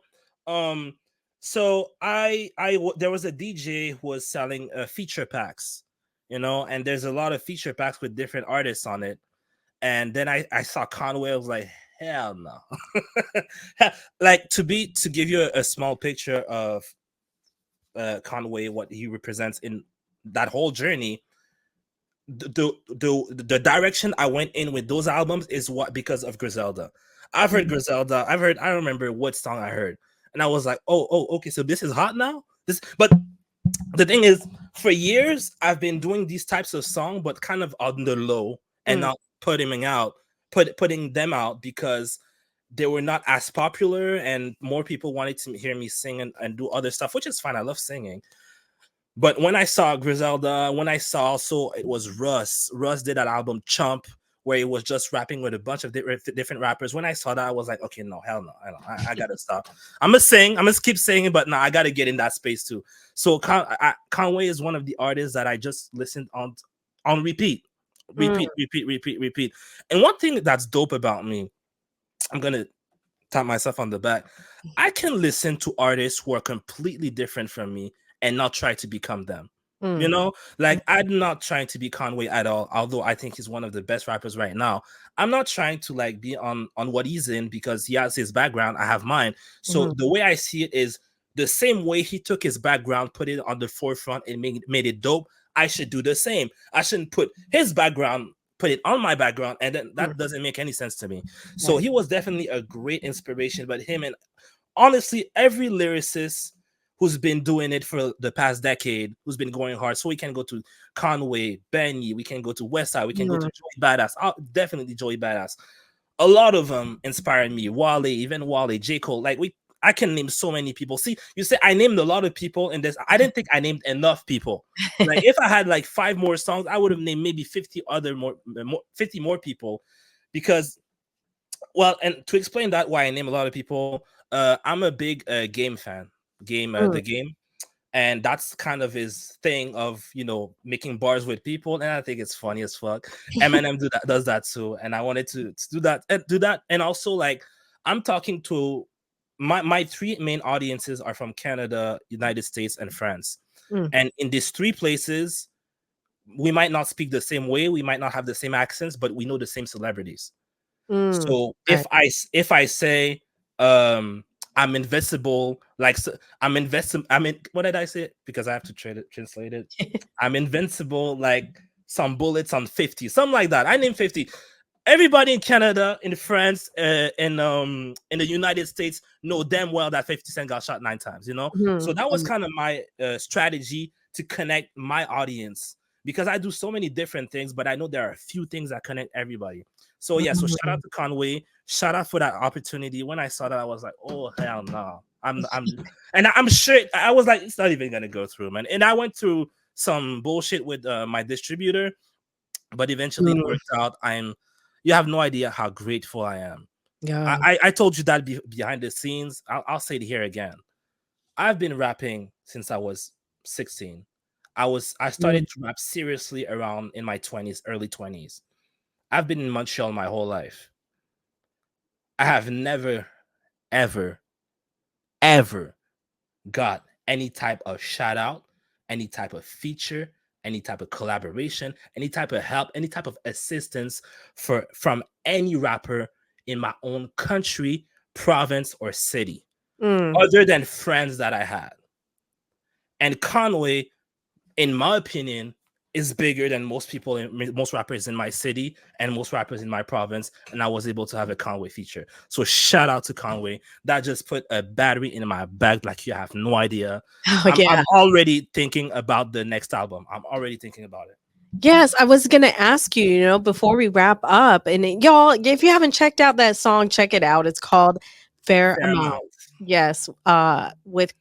Um. So there was a DJ who was selling feature packs. You know, and there's a lot of feature packs with different artists on it. And then I saw Conway. I was like, hell no. Like to give you a small picture of Conway, what he represents in that whole journey. The direction I went in with those albums is what because of Griselda. I've heard mm, Griselda. I remember what song I heard, and I was like, okay, so this is hot now. But the thing is, for years I've been doing these types of song, but kind of on the low and mm, not putting them out because they were not as popular and more people wanted to hear me sing and do other stuff, which is fine. I love singing. But when I saw Griselda, when I saw also it was Russ did that album Chump, where it was just rapping with a bunch of different rappers. When I saw that, I was like, okay, no, hell no, I gotta stop. I'm gonna sing, I'm gonna keep singing, but no, I gotta get in that space too. So Conway is one of the artists that I just listened on repeat, mm, repeat. And one thing that's dope about me, I'm gonna tap myself on the back. I can listen to artists who are completely different from me and not try to become them. You mm, know, like I'm not trying to be Conway at all, although I think he's one of the best rappers right now. I'm not trying to like be on what he's in because he has his background, I have mine. So mm, the way I see it is the same way he took his background, put it on the forefront and made it dope. I should do the same. I shouldn't put his background, put it on my background, and then mm, that doesn't make any sense to me. So right. he was definitely a great inspiration. But him and honestly, every lyricist who's been doing it for the past decade, who's been going hard. So we can go to Conway, Benny, we can go to Westside, we can go to Mm, Joey Badass. Definitely Joey Badass. A lot of them inspired me. Wale, even Wale, J. Cole. I can name so many people. See, you say I named a lot of people, and I didn't think I named enough people. Like if I had like 5 more songs, I would have named maybe 50 more people, because well, and to explain that why I name a lot of people, I'm a big game fan. mm, The game, and that's kind of his thing of making bars with people, and I think it's funny as fuck. Eminem does that too, and I wanted to do that, and also like I'm talking to my 3 main audiences are from Canada, United States, and France, mm, and in these 3 places, we might not speak the same way, we might not have the same accents, but we know the same celebrities. mm, So right. if I say I'm invincible, like I'm invincible. I mean, what did I say? Because I have to translate it. I'm invincible, like some bullets on 50, something like that. I named 50. Everybody in Canada, in France, in the United States know damn well that 50 Cent got shot 9 times. So Mhm, that was mm, kind of my strategy to connect my audience, because I do so many different things, but I know there are a few things that connect everybody. So yeah, so shout out mhm. to Conway, shout out for that opportunity. When I saw that, I was like, oh hell no, and I'm sure I was like, it's not even gonna go through, man. And I went through some bullshit with my distributor, but eventually it Mm, worked out. You have no idea how grateful I am. yeah. I told you that behind the scenes. I'll say it here again. I've been rapping since I was 16. I Mm, started to rap seriously around in my 20s, early 20s. I've been in Montreal my whole life. I have never, ever, ever got any type of shout out, any type of feature, any type of collaboration, any type of help, any type of assistance from any rapper in my own country, province, or city, mm, other than friends that I had. And Conway, in my opinion, is bigger than most rappers in my city and most rappers in my province. And I was able to have a Conway feature. So shout out to Conway. That just put a battery in my bag like you have no idea. oh, I'm yeah. already thinking about the next album. I'm already thinking about it. Yes, I was gonna ask you, before we wrap up, and y'all, if you haven't checked out that song, check it out. It's called Fair Fair Amount. amount. Yes, with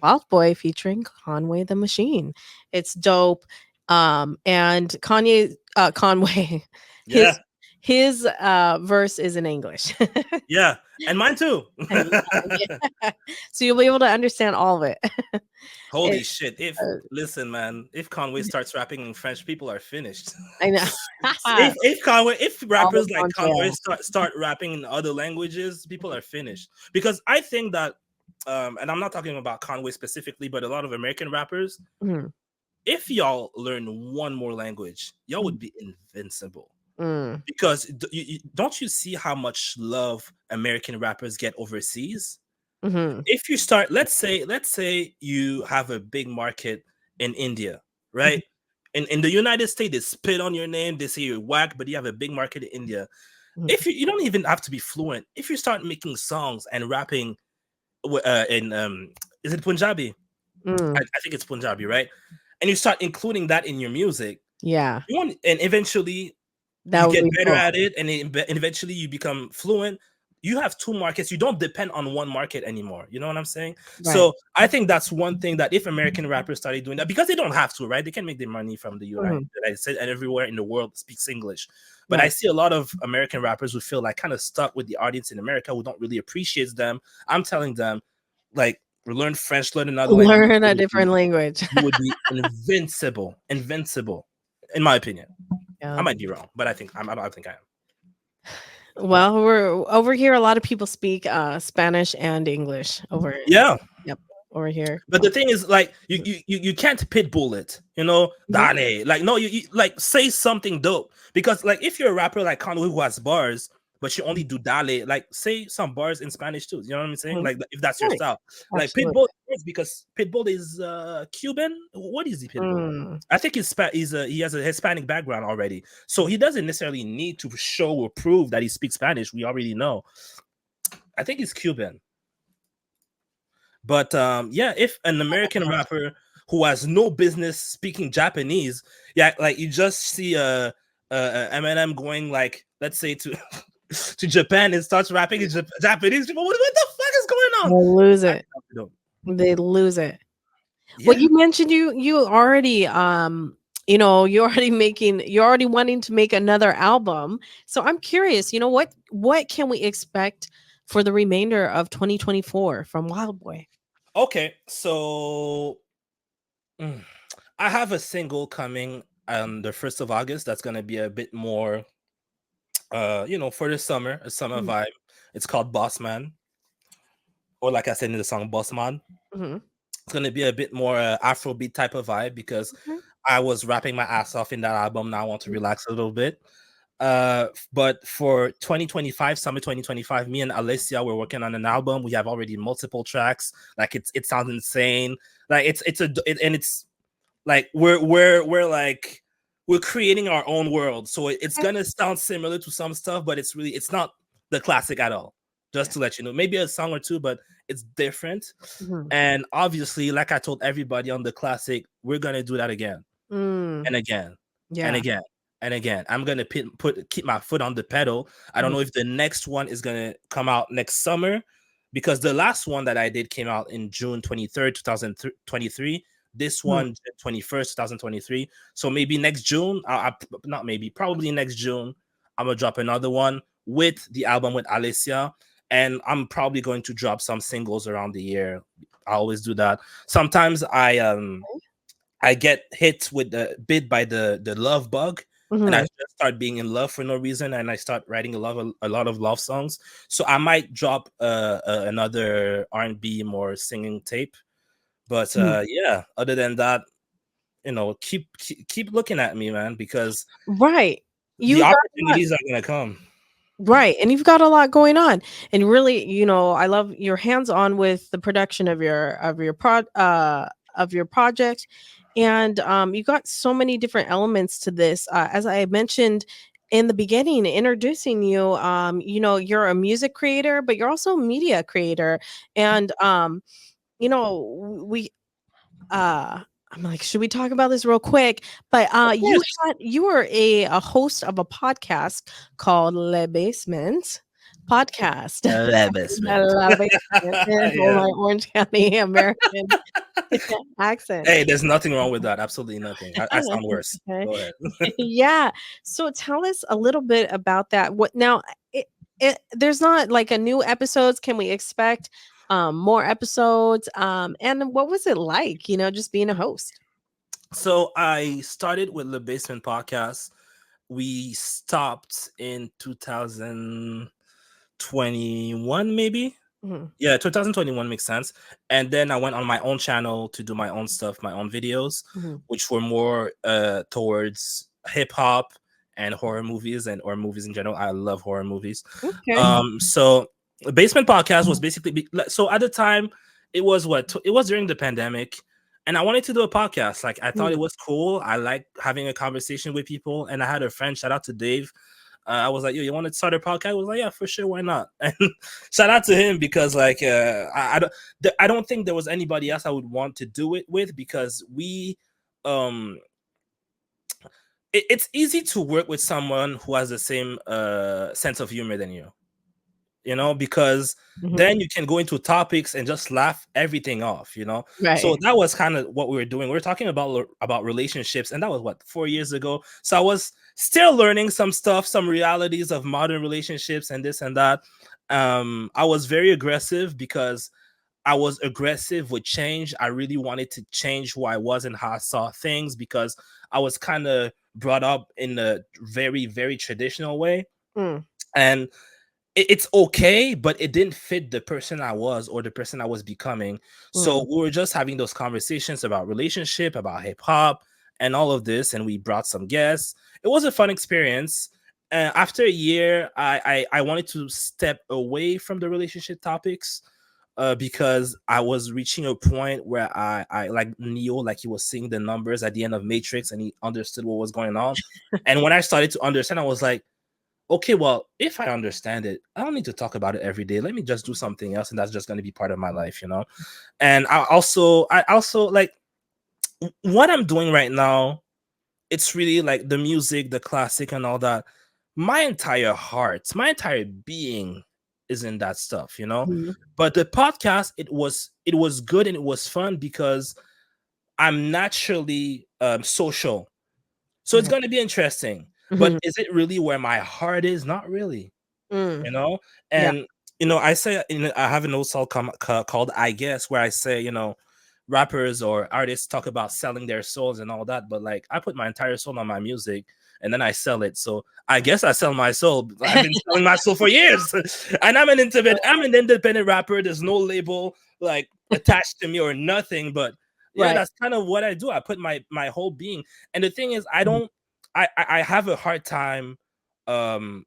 Wildboy featuring Conway the Machine. It's dope. And Conway, Yeah, his verse is in English. yeah, and mine too. Yeah. So you'll be able to understand all of it. Holy It, shit! If uh, listen, man, if Conway starts rapping in French, people are finished. I know. If All of rappers like Conway Montréal. start rapping in other languages, people are finished. Because I think that, and I'm not talking about Conway specifically, but a lot of American rappers, Mhm. if y'all learn one more language, y'all Mm, would be invincible. mm, Because don't you see how much love American rappers get overseas? mhm, If you start, let's say you have a big market in India, mhm, right? In the United States, they spit on your name, they say you're whack, but you have a big market in India. mhm, If you don't even have to be fluent, if you start making songs and rapping in is it Punjabi? mm. I think it's Punjabi, right? And you start including that in your music, Yeah, you want, and eventually that you would get be better cool. at it, and eventually you become fluent. You have two markets. You don't depend on one market anymore. You know what I'm saying? Right. So I think that's one thing that if American rappers started doing that, because they don't have to, right? They can make their money from the Mhm, United States, and everywhere in the world speaks English. But I right. see a lot of American rappers who feel like kind of stuck with the audience in America, who don't really appreciate them. I'm telling them, like, learn French, learn another language. Learn a different language. You would be invincible, invincible, in my opinion. I Yeah. might be wrong, but I think I am. Well, we're over here. A lot of people speak Spanish and English over. Yeah, Yep, over here. but the thing is, like, you can't pitbull it, Mhm. Dale. Like, no, you like say something dope, because like if you're a rapper like Conway who has bars, but you only do Dale, like say some bars in Spanish too. You know what I'm saying? Mhm. Like if that's your Right. style, like Absolutely. Pitbull is, because Pitbull is Cuban. What is he, Pitbull? Mm. I think he has a Hispanic background already, so he doesn't necessarily need to show or prove that he speaks Spanish. We already know. I think he's Cuban. But yeah, if an American rapper who has no business speaking Japanese, yeah, like you just see Eminem going, like, let's say to to Japan and starts rapping in Japanese, people, what the fuck is going They on? lose I it. don't- They lose it. Well, Yeah. you mentioned you already you're already wanting to make another album. So I'm curious, what can we expect for the remainder of 2024 from Wildboy? Okay. So mm, I have a single coming on the 1st of August. That's gonna be a bit more, for the summer, a summer Mhm, vibe. It's called Boss Man, or like I said in the song, Boss Man. mhm. It's gonna be a bit more Afrobeat type of vibe, because Okay. I was rapping my ass off in that album. Now I want to Mm, relax a little bit. But for 2025, summer 2025, me and Alessia we're working on an album. We have already multiple tracks. Like it sounds insane. Like and it's like we're creating our own world. So it's okay. gonna sound similar to some stuff, but it's not the classic at all. Just Yeah. to let you know, maybe a song or two, but it's different. Mhm. And obviously, like I told everybody on the classic, we're gonna do that again Mm, and again and yeah. again and again. I'm gonna keep my foot on the pedal. I don't Mhm, know if the next one is gonna come out next summer, because the last one that I did came out in June 23rd, 2023. This mhm, one, 21st, 2023. So maybe next June, not maybe, probably next June, I'm gonna drop another one with the album with Alessia. And I'm probably going to drop some singles around the year. I always do that. Sometimes I get hit with the bit by the love bug, and I mhm, just start being in love for no reason, and I start writing a lot of love songs. So I might drop another R&B more singing tape. But mhm. yeah, other than that, keep looking at me, man, because Right. the You got a lot. opportunities are gonna come. Right, and you've got a lot going on, and really, I love your hands-on with the production of your project, and you got so many different elements to this. As I mentioned in the beginning, introducing you, you're a music creator, but you're also a media creator, and we I'm like, should we talk about this real quick? But Of course. you were a host of a podcast called Le Basement podcast. I Lavishment. love it. Oh, Yeah. my Orange County American accent. Hey, there's nothing wrong with that. Absolutely nothing. I sound worse. Okay. Go ahead. Yeah. So tell us a little bit about that. What now? It, there's not like a new episodes. Can we expect more episodes? And what was it like? Just being a host. So I started with the Basement Podcast. We stopped in 2021, maybe. Mhm, Yeah, 2021 makes sense. And then I went on my own channel to do my own stuff, my own videos, mhm. which were more towards hip hop and horror movies and or movies in general. I love horror movies. Okay. So the Basement Podcast was basically so at the time it was it was during the pandemic, and I wanted to do a podcast. Like I thought it Mm. was cool. I like having a conversation with people, and I had a friend. Shout out to Dave. I was like, "Yo, you want to start a podcast?" I was like, "Yeah, for sure, why not?" And shout out to him because, like, I don't think there was anybody else I would want to do it with because um, it's easy to work with someone who has the same sense of humor than you, because Mhm. then you can go into topics and just laugh everything off. So Right. that was kind of what we were doing. We were talking about relationships, and that was what 4 years ago. So I was still learning some stuff, some realities of modern relationships and this and that. I was very aggressive because I was aggressive with change. I really wanted to change who I was and how I saw things because I was kind of brought up in a very, very traditional way. Mm, And it's okay, but it didn't fit the person I was or the person I was becoming. So mm. we were just having those conversations about relationship, about hip hop, and all of this. And we brought some guests. It was a fun experience. After a year, I wanted to step away from the relationship topics because I was reaching a point where I like Neo, like he was seeing the numbers at the end of Matrix and he understood what was going on. And when I started to understand, I was like, okay, well, if I understand it, I don't need to talk about it every day. Let me just do something else, and that's just going to be part of my life. And I also like what I'm doing right now. It's really like the music, the classic, and all that. My entire heart, my entire being is in that stuff. Mhm. But the podcast, it was good and it was fun because I'm naturally social. So it's Right. going to be interesting. But Mhm. is it really where my heart is? Not really. Mm. you know Yeah. and I say, I have an old song called I Guess, where I say, rappers or artists talk about selling their souls and all that, but like I put my entire soul on my music and then I sell it. So I guess I sell my soul. I've been selling my soul for years. And I'm an independent rapper. There's no label like attached to me or nothing, but yeah, Right. that's kind of what I do. I put my whole being. And the thing is, I don't I have a hard time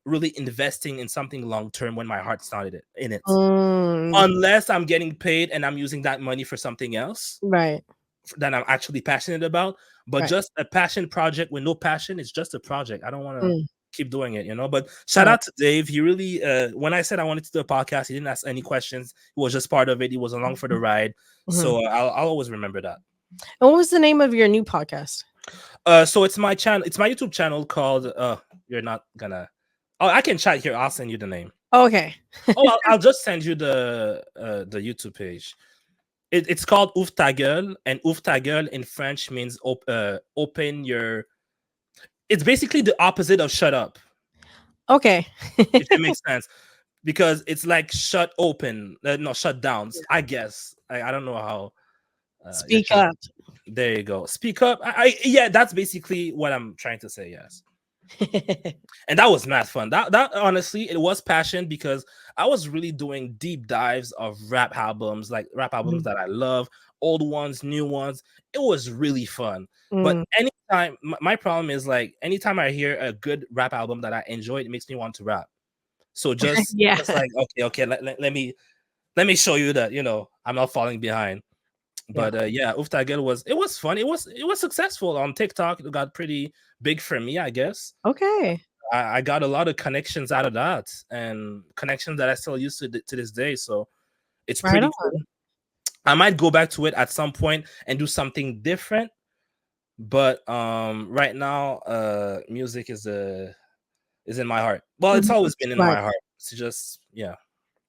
really investing in something long term when my heart's not in it, Mm. unless I'm getting paid and I'm using that money for something else Right. that I'm actually passionate about. But Right. just a passion project with no passion, it's just a project. I don't want to Mm. keep doing it. But shout Right. out to Dave. He really when I said I wanted to do a podcast, he didn't ask any questions. He was just part of it. He was along for the ride. Mhm. So I'll always remember that. And what was the name of your new podcast? So it's my channel, it's my YouTube channel called you're not gonna, oh, I can chat here, I'll send you the name. Okay. Oh, I'll just send you the YouTube page. It's called Ouvre ta gueule, and Ouvre ta gueule in French means open your. It's basically the opposite of shut up, Okay. if it makes sense, because it's like shut open, no, shut down. I guess I don't know how. You're Speak trying. up. There you go. Speak up. Yeah, that's basically what I'm trying to say. Yes. And that was mad fun. That honestly, it was passion because I was really doing deep dives of rap albums, like rap albums Mm, that I love, old ones, new ones. It was really fun. But mm. anytime, my problem is like anytime I hear a good rap album that I enjoy, it makes me want to rap. So Yeah. just like okay, let me show you that I'm not falling behind. Yeah. But yeah, Uftagel was fun. It was successful on TikTok. It got pretty big for me, I guess. Okay. I got a lot of connections out of that, and connections that I still use to this day. So it's Right pretty on. cool. I might go back to it at some point and do something different. But right now, music is in my heart. Well, it's Mhm. always been in Right. my heart. It's just Yeah.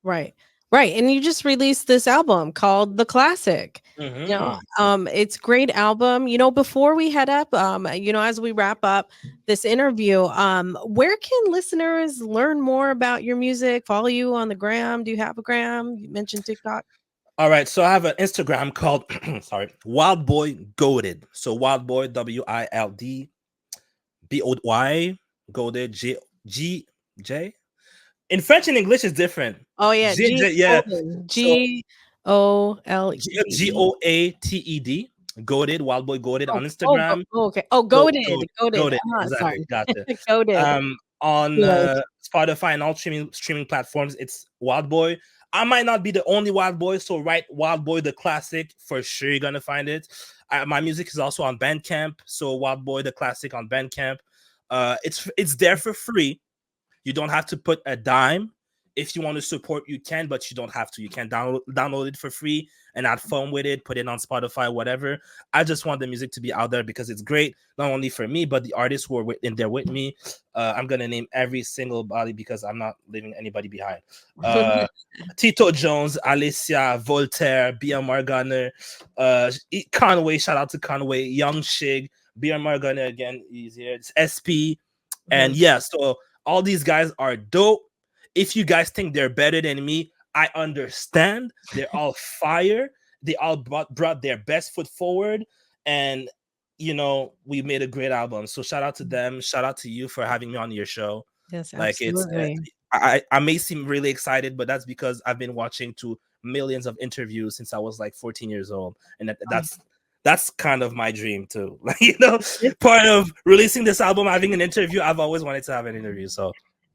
Right. Right. And you just released this album called The Classic. Mm-hmm. It's great album. Before we head up, as we wrap up this interview, where can listeners learn more about your music? Follow you on the gram? Do you have a gram? You mentioned TikTok. All right, so I have an Instagram called sorry, Wildboy Goated. So Wildboy WILDBOY Goated G. In French and English is different. Oh yeah, J, yeah. So GOLDE. GOATED Goated Wildboy Goated Oh, on oh, Instagram. okay. Oh, Goat, goaded. goated. Exactly. Sorry, Gotcha. goaded. On Yes. Spotify and all streaming platforms, it's Wildboy. I might not be the only Wildboy, so write Wildboy the Classic for sure. You're gonna find it. My music is also on Bandcamp, so Wildboy the Classic on Bandcamp. It's there for free. You don't have to put a dime. If you want to support, you can, but you don't have to. You can download it for free and add fun with it, put it on Spotify, whatever. I just want the music to be out there because it's great, not only for me, but the artists who are in there with me. I'm going to name every single body because I'm not leaving anybody behind. Tito Jones, Alicia, Voltaire, BMR Gunner, Conway, shout out to Conway, Young Shig, BMR Gunner again, he's here. It's SP. And yeah, so all these guys are dope. If you guys think they're better than me, I understand. They're all fire. They all brought their best foot forward. And, we made a great album. So shout out to them. Shout out to you for having me on your show. Yes, like absolutely. I may seem really excited, but that's because I've been watching to millions of interviews since I was like 14 years old. And that's kind of my dream too. Part of releasing this album, having an interview, I've always wanted to have an interview. So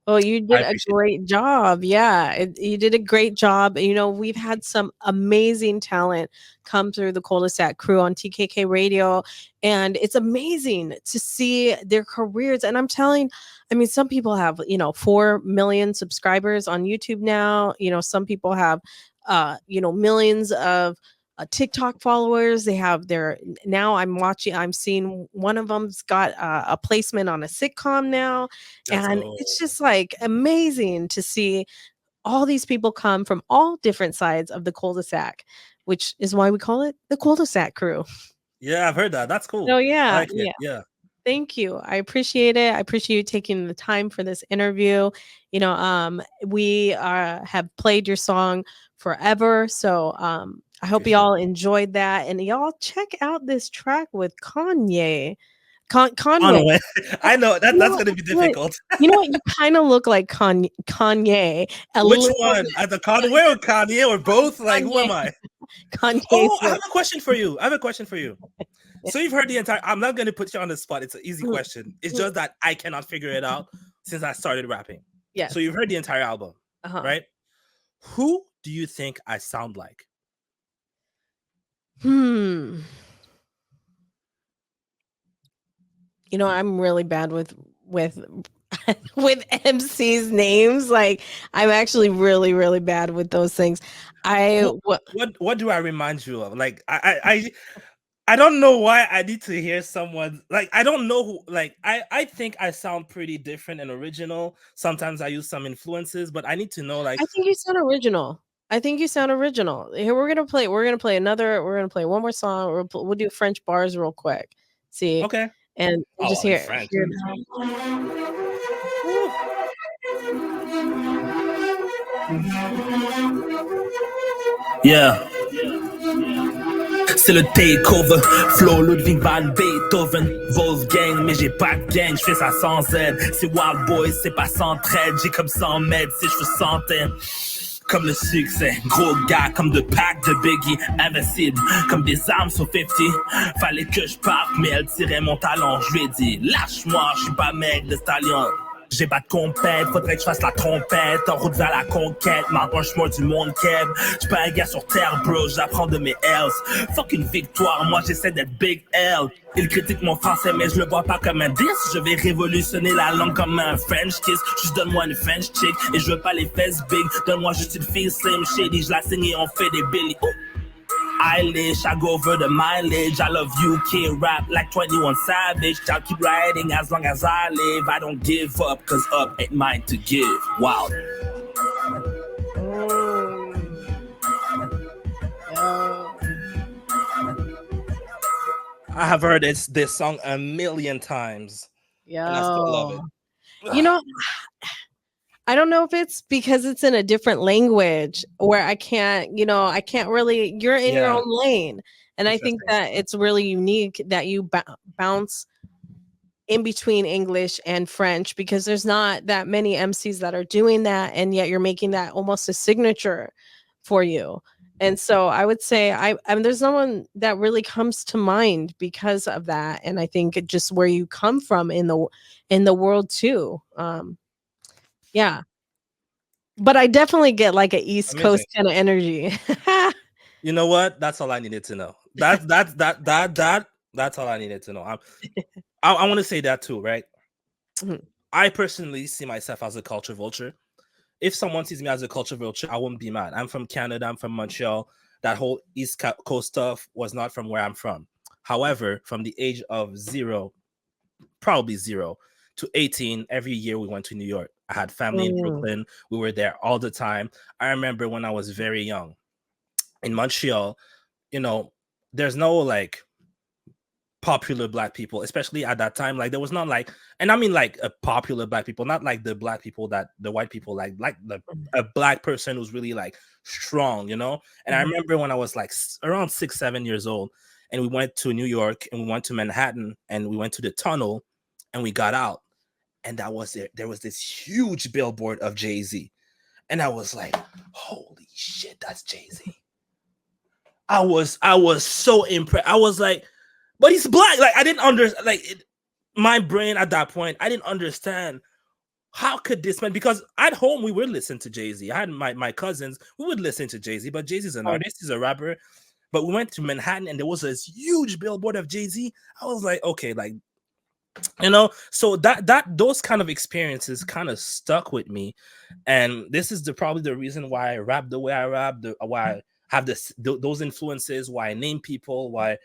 well, you did a great job. Yeah, you did a great job. We've had some amazing talent come through the Kuldesac crew on TKK Radio, and it's amazing to see their careers. And some people have 4 million subscribers on YouTube now. Some people have millions of TikTok followers. They have now I'm seeing one of them's got a placement on a sitcom now. And it's just like amazing to see all these people come from all different sides of the Kuldesac, which is why we call it the Kuldesac crew. Yeah, I've heard that. That's cool. Oh yeah. I like it. Yeah. Thank you. I appreciate it. I appreciate you taking the time for this interview. We have played your song forever. So I hope y'all enjoyed that. And y'all check out this track with Kanye. Conway. I know that's going to be difficult. You know what? You kind of look like Kanye. Which one? Either Conway or Kanye or both? Like, who am I? Kanye. Oh, I have a question for you. So you've heard the entire... I'm not going to put you on the spot. It's an easy question. It's just that I cannot figure it out since I started rapping. Yeah. So you've heard the entire album, right? Who do you think I sound like? I'm really bad with MC's names. Like, I'm actually really, really bad with those things. What do I remind you of? Like, I don't know why I need to hear someone. Like, I don't know who. Like, I think I sound pretty different and original. Sometimes I use some influences, but I need to know. Like, I think you sound original. Here, we're gonna play one more song. We'll do French bars real quick. See, okay, and just hear French. Yeah. C'est le takeover, flow Ludwig van Beethoven, Wolfgang, mais j'ai pas de gang, je fais ça sans aide. C'est Wildboy, c'est pas sans trade, j'ai comme 100 mètres, si je fais centaines. Comme le succès, gros gars, comme de packs de Biggie, invincible, comme des armes sur 50. Fallait que je parte, mais elle tirait mon talon, je lui ai dit, lâche-moi, je suis pas mec de stallion. J'ai pas de compète, faudrait que je fasse la trompette. En route vers la conquête, maintenant je suis du monde keb. J'suis pas un gars sur terre, bro, j'apprends de mes L's. Fuck une victoire, moi j'essaie d'être Big L. Il critique mon français, mais je le vois pas comme un diss. Je vais révolutionner la langue comme un French kiss. Juste donne-moi une French chick, et je veux pas les fesses big. Donne-moi juste une fille slim shady, je la signe et on fait des billy. Eilish, I go over the mileage. I love UK rap like 21 Savage. I'll keep riding as long as I live. I don't give up, cause up ain't mine to give. Wow. I have heard this song a million times, and I still love Yo. it. You know, I don't know if it's because it's in a different language where I can't really, you're in your Yeah, own lane. And I think interesting. that it's really unique that you bounce in between English and French because there's not that many MCs that are doing that. And yet you're making that almost a signature for you. And so I would say there's no one that really comes to mind because of that. And I think it just where you come from in the world too. Yeah. But I definitely get like a East Amazing. Coast kind of energy. You know what? That's all I needed to know. That's all I needed to know. I want to say that too, right? Mhm. I personally see myself as a culture vulture. If someone sees me as a culture vulture, I won't be mad. I'm from Canada. I'm from Montreal. That whole East Coast stuff was not from where I'm from. However, from the age of probably zero to 18, every year we went to New York. I had family in Mm, Brooklyn. We were there all the time. I remember when I was very young in Montreal, there's no like popular black people, especially at that time. Like there was not like, and I mean like a popular black people, not like the black people that the white people like a black person who's really like strong. And I mhm, remember when I was like around 6, 7 years old, and we went to New York and we went to Manhattan and we went to the tunnel and we got out, and that was it. There was this huge billboard of Jay-Z, and I was like, holy shit, that's Jay-Z. I was so impressed. I was like, but he's black. Like I didn't understand. My brain at that point, I didn't understand how could this man. Because at home we would listen to Jay-Z. I had my cousins. We would listen to Jay-Z, but Jay-Z's an right. artist. He's a rapper. But we went to Manhattan and there was this huge billboard of Jay-Z. I was like, okay, like so that those kind of experiences kind of stuck with me, and this is probably the reason why I rap the way I rap, why I have those influences, why I name people, why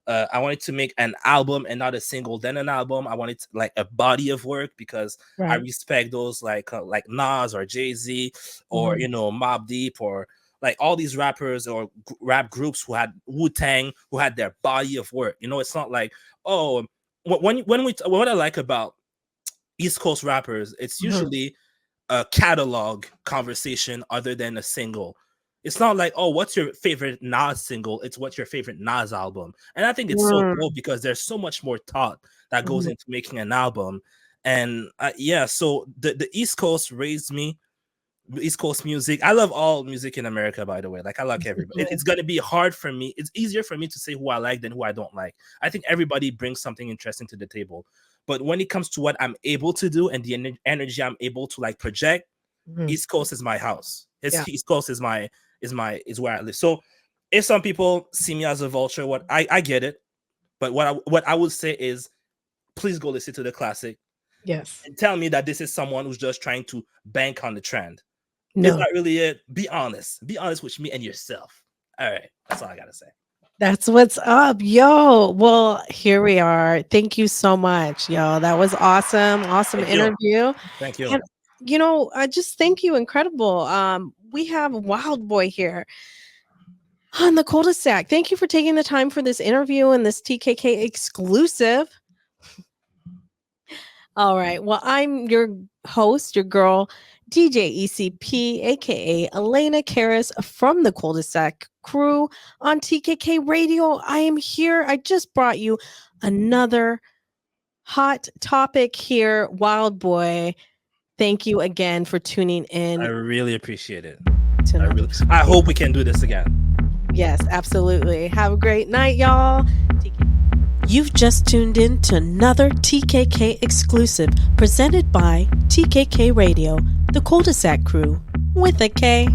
I wanted to make an album and not a single, then an album. I wanted like a body of work because I Right. respect those like Nas or Jay-Z or Mhm, Mobb Deep or like all these rappers or rap groups who had Wu-Tang, who had their body of work. It's not like, oh, what I like about East Coast rappers, it's mhm, usually a catalog conversation other than a single. It's not like, oh, what's your favorite Nas single? It's what's your favorite Nas album. And I think it's so mm, cool because there's so much more thought that goes mhm, into making an album. And yeah, so the East Coast raised me. East Coast music. I love all music in America, by the way. Like I like everybody. It's gonna be hard for me. It's easier for me to say who I like than who I don't like. I think everybody brings something interesting to the table. But when it comes to what I'm able to do and the energy I'm able to like project, mhm. East Coast is my house. Yeah. East Coast is where I live. So if some people see me as a vulture, what I get it. But what I would say is please go listen to the classic Yes. and tell me that this is someone who's just trying to bank on the trend. Is No. that really it? Be honest. Be honest with me and yourself. All right. That's all I gotta say. That's what's up, yo. Well, here we are. Thank you so much, yo. That was awesome. Awesome Thank you. interview. Thank you. And I just thank you. Incredible. We have Wildboy here on the Kuldesac. Thank you for taking the time for this interview and this TKK exclusive. All right. Well, I'm your host, your girl, DJ ECP, aka Elena Charis from the Kuldesac Krew on TKK Radio. I am here. I just brought you another hot topic here, Wildboy. Thank you again for tuning I in really appreciate it. to another. I hope we can do this again. Yes, absolutely. Have a great night, y'all. You've just tuned in to another TKK exclusive presented by TKK Radio, the Kuldesac Krew, with a K.